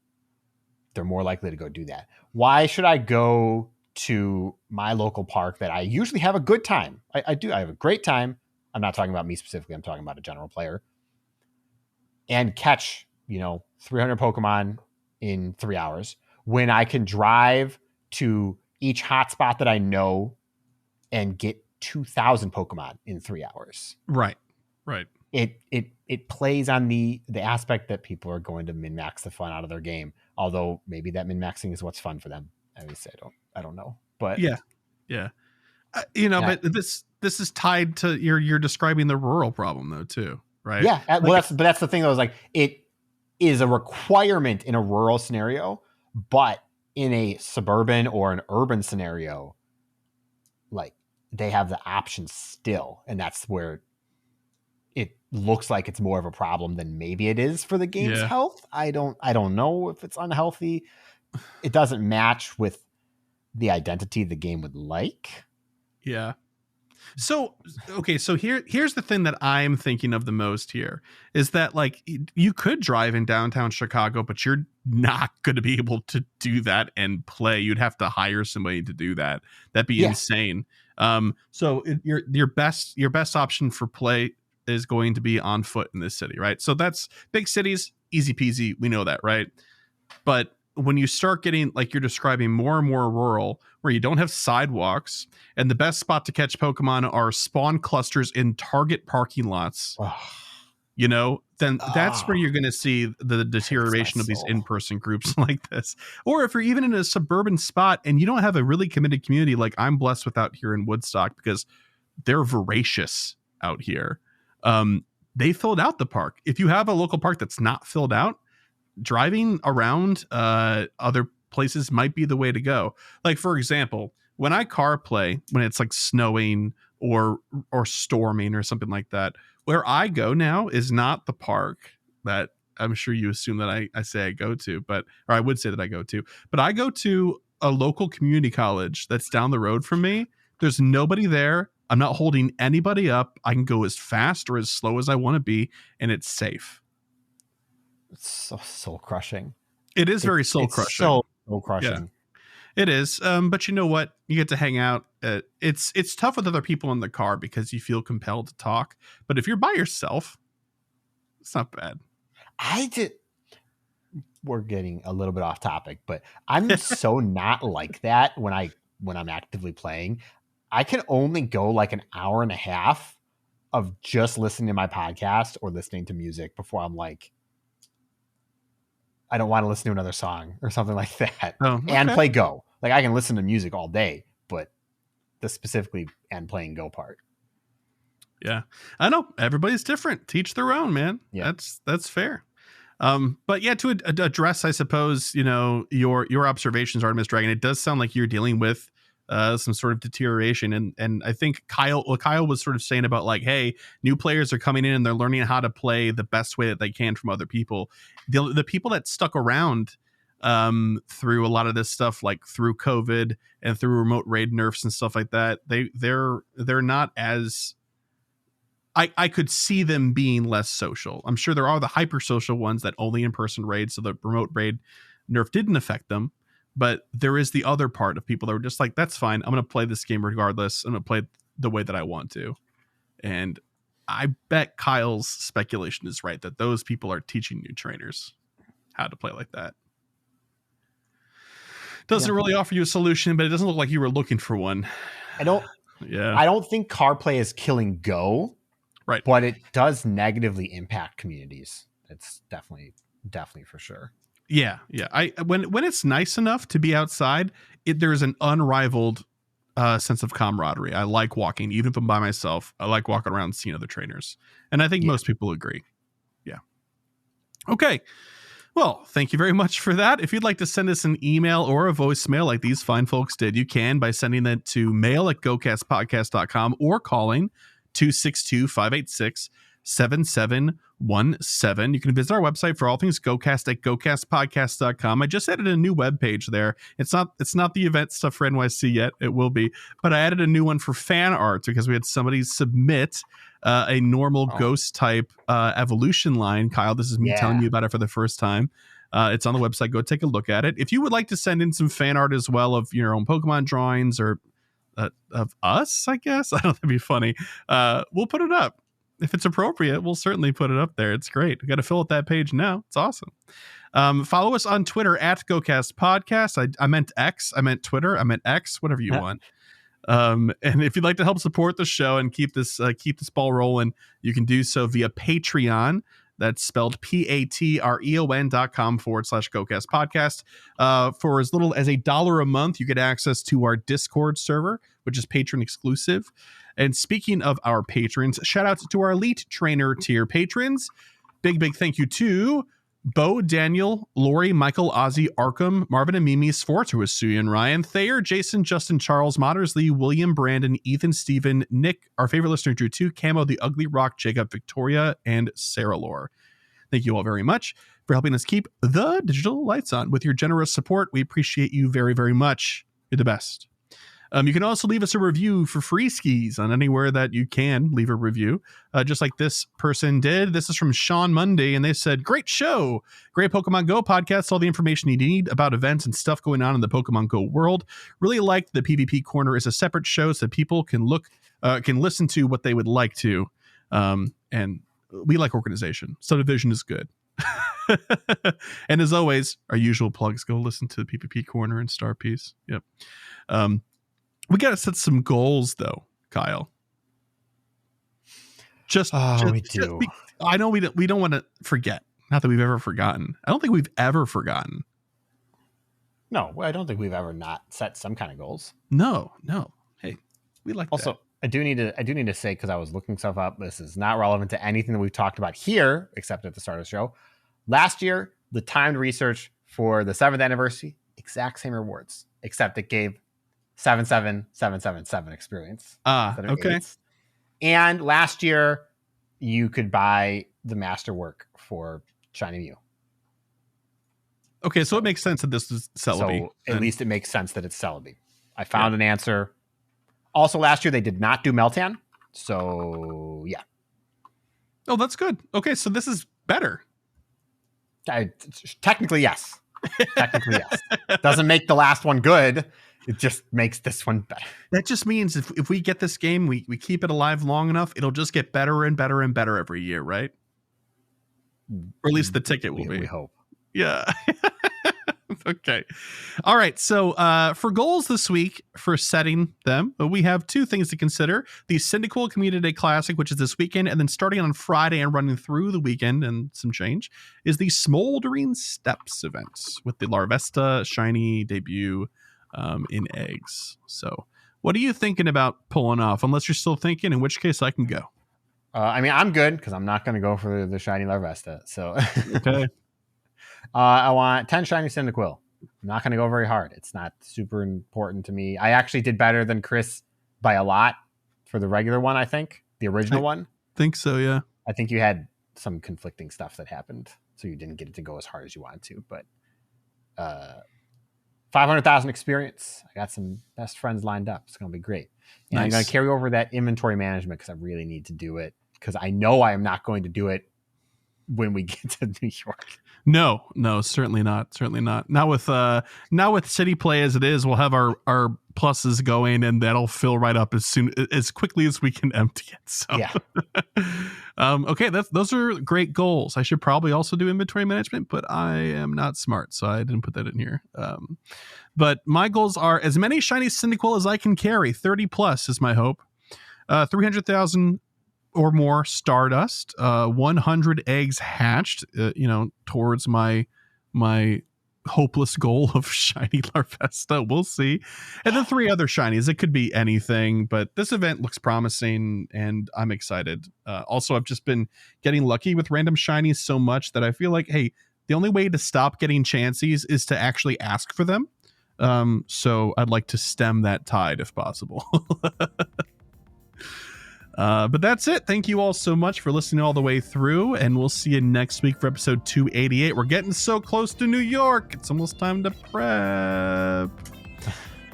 they're more likely to go do that. Why should I go to my local park that I usually have a good time? I have a great time. I'm not talking about me specifically. I'm talking about a general player. And catch, 300 Pokemon in 3 hours when I can drive to each hotspot that I know and get 2,000 Pokemon in 3 hours. Right. it plays on the aspect that people are going to min-max the fun out of their game. Although maybe that min-maxing is what's fun for them. I don't know. But yeah. But this is tied to you're describing the rural problem though too, right? Yeah. Well, that's the thing though, is like it is a requirement in a rural scenario, but in a suburban or an urban scenario, like they have the option still, and that's where it looks like it's more of a problem than maybe it is for the game's health. I don't know if it's unhealthy. It doesn't match with the identity the game would like. Yeah. So, okay. So here's the thing that I'm thinking of the most here is that like you could drive in downtown Chicago, but you're not going to be able to do that and play. You'd have to hire somebody to do that. That'd be insane. So your best option for play is going to be on foot in this city, right? So that's big cities, easy peasy. We know that, right? But when you start getting, like you're describing, more and more rural, where you don't have sidewalks, and the best spot to catch Pokemon are spawn clusters in Target parking lots, then that's where you're going to see the deterioration of these in-person groups like this. Or if you're even in a suburban spot and you don't have a really committed community, like I'm blessed with out here in Woodstock, because they're voracious out here. They filled out the park. If you have a local park that's not filled out, driving around other places might be the way to go. Like, for example, when I car play, when it's like snowing or storming or something like that, where I go now is not the park that I'm sure you assume that I say I go to, or I would say that I go to, but I go to a local community college that's down the road from me. There's nobody there. I'm not holding anybody up. I can go as fast or as slow as I want to be, and it's safe. It's so soul crushing. It is very soul crushing. So soul crushing. Yeah, it is. But you know what? You get to hang out. It's tough with other people in the car because you feel compelled to talk. But if you're by yourself, it's not bad. We're getting a little bit off topic, but I'm so not like that when I'm actively playing. I can only go like an hour and a half of just listening to my podcast or listening to music before I'm like, I don't want to listen to another song or something like that. And play Go. Like I can listen to music all day, but the specifically and playing Go part. Yeah, I know everybody's different. Teach their own, man. Yeah, that's fair. But yeah, to address, I suppose, your observations, Artemis Dragon, it does sound like you're dealing with some sort of deterioration. And I think Kyle was sort of saying about like, hey, new players are coming in and they're learning how to play the best way that they can from other people. The people that stuck around through a lot of this stuff, like through COVID and through remote raid nerfs and stuff like that, they're not as, I could see them being less social. I'm sure there are the hyper social ones that only in-person raid, so the remote raid nerf didn't affect them. But there is the other part of people that were just like, that's fine. I'm going to play this game regardless. I'm going to play the way that I want to. And I bet Kyle's speculation is right, that those people are teaching new trainers how to play like that. Doesn't really offer you a solution, but it doesn't look like you were looking for one. I don't think car play is killing Go. Right. But it does negatively impact communities. It's definitely for sure. Yeah. When it's nice enough to be outside, there's an unrivaled sense of camaraderie. I like walking, even if I'm by myself. I like walking around and seeing other trainers, and I think most people agree. Yeah. Okay. Well, thank you very much for that. If you'd like to send us an email or a voicemail like these fine folks did, you can by sending that to mail@gocastpodcast.com or calling 262-586-7717. You can visit our website for all things GoCast at GoCastPodcast.com. I just added a new web page there. It's not the event stuff for NYC yet. It will be, but I added a new one for fan art because we had somebody submit a normal ghost type evolution line. Kyle, this is me telling you about it for the first time. It's on the website. Go take a look at it. If you would like to send in some fan art as well of your own Pokemon drawings or of us, I guess. I don't think it'd be funny. We'll put it up. If it's appropriate, we'll certainly put it up there. It's great. We got to fill out that page now. It's awesome. Follow us on Twitter at GoCast Podcast. I meant X. I meant Twitter. I meant X. Whatever you want. And if you'd like to help support the show and keep this ball rolling, you can do so via Patreon. That's spelled patreon.com/GoCast podcast. For as little as $1 a month, you get access to our Discord server, which is patron exclusive. And speaking of our patrons, shout out to our Elite Trainer tier patrons. Big thank you to Bo, Daniel, Lori, Michael, Ozzy, Arkham, Marvin and Mimi, Sfortuous, Suyan, Ryan, Thayer, Jason, Justin, Charles, Moddersley, William, Brandon, Ethan, Steven, Nick, our favorite listener, Drew 2, Camo, The Ugly Rock, Jacob, Victoria, and Sarah Lore. Thank you all very much for helping us keep the digital lights on. With your generous support, we appreciate you very, very much. You're the best. You can also leave us a review for free skis on anywhere that you can leave a review, just like this person did. This is from Sean Monday, and they said, great show. Great Pokemon Go podcast. All the information you need about events and stuff going on in the Pokemon Go world. Really like the PvP Corner is a separate show so people can listen to what they would like to. And we like organization. Subdivision is good. And as always, our usual plugs, go listen to the PvP Corner and Star Piece. Yep. We got to set some goals, though, Kyle. We do. I know we don't want to forget. Not that we've ever forgotten. I don't think we've ever forgotten. No, I don't think we've ever not set some kind of goals. No. Hey, we like also, that. I do need to say, because I was looking stuff up, this is not relevant to anything that we've talked about here, except at the start of the show. Last year, the timed research for the 7th anniversary, exact same rewards, except it gave 77777 experience. Okay. 8s. And last year, you could buy the masterwork for Shiny Mew. Okay, so it makes sense that this is Celebi. So at least it makes sense that it's Celebi. I found an answer. Also, last year they did not do Meltan. So, yeah. Oh, that's good. Okay, so this is better. Technically, yes. Doesn't make the last one good. It just makes this one better. That just means if we get this game, we keep it alive long enough, it'll just get better and better and better every year, right? Or at least the ticket will be. We hope. Yeah. Okay. All right. So for goals this week, for setting them, we have two things to consider. The Cyndaquil Community Day Classic, which is this weekend, and then starting on Friday and running through the weekend and some change, is the Smoldering Steps event with the Larvesta Shiny debut in eggs. So what are you thinking about pulling off? Unless you're still thinking, in which case I can go. I mean, I'm good because I'm not going to go for the Shiny Larvesta. So okay. I want 10 Shiny Cyndaquil. I'm not going to go very hard. It's not super important to me. I actually did better than Chris by a lot for the regular one, I think. The original one. Think so, yeah. I think you had some conflicting stuff that happened, so you didn't get it to go as hard as you wanted to. But 500,000 experience. I got some best friends lined up. It's going to be great. And I'm going to carry over that inventory management because I really need to do it, because I know I am not going to do it when we get to New York. No, certainly not. Now with City Play as it is, we'll have our pluses going, and that'll fill right up as quickly as we can empty it. So yeah. Okay, those are great goals. I should probably also do inventory management, but I am not smart, so I didn't put that in here. But my goals are as many shiny Cyndaquil as I can carry. 30 plus is my hope. 300,000 or more Stardust, 100 eggs hatched, towards my hopeless goal of shiny Larvesta. We'll see. And then 3 other shinies. It could be anything, but this event looks promising and I'm excited. Also, I've just been getting lucky with random shinies so much that I feel like, hey, the only way to stop getting chances is to actually ask for them. So I'd like to stem that tide if possible. But that's it. Thank you all so much for listening all the way through, and we'll see you next week for episode 288. We're getting so close to New York. It's almost time to prep.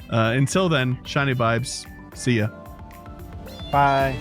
Until then, shiny vibes. See ya. Bye.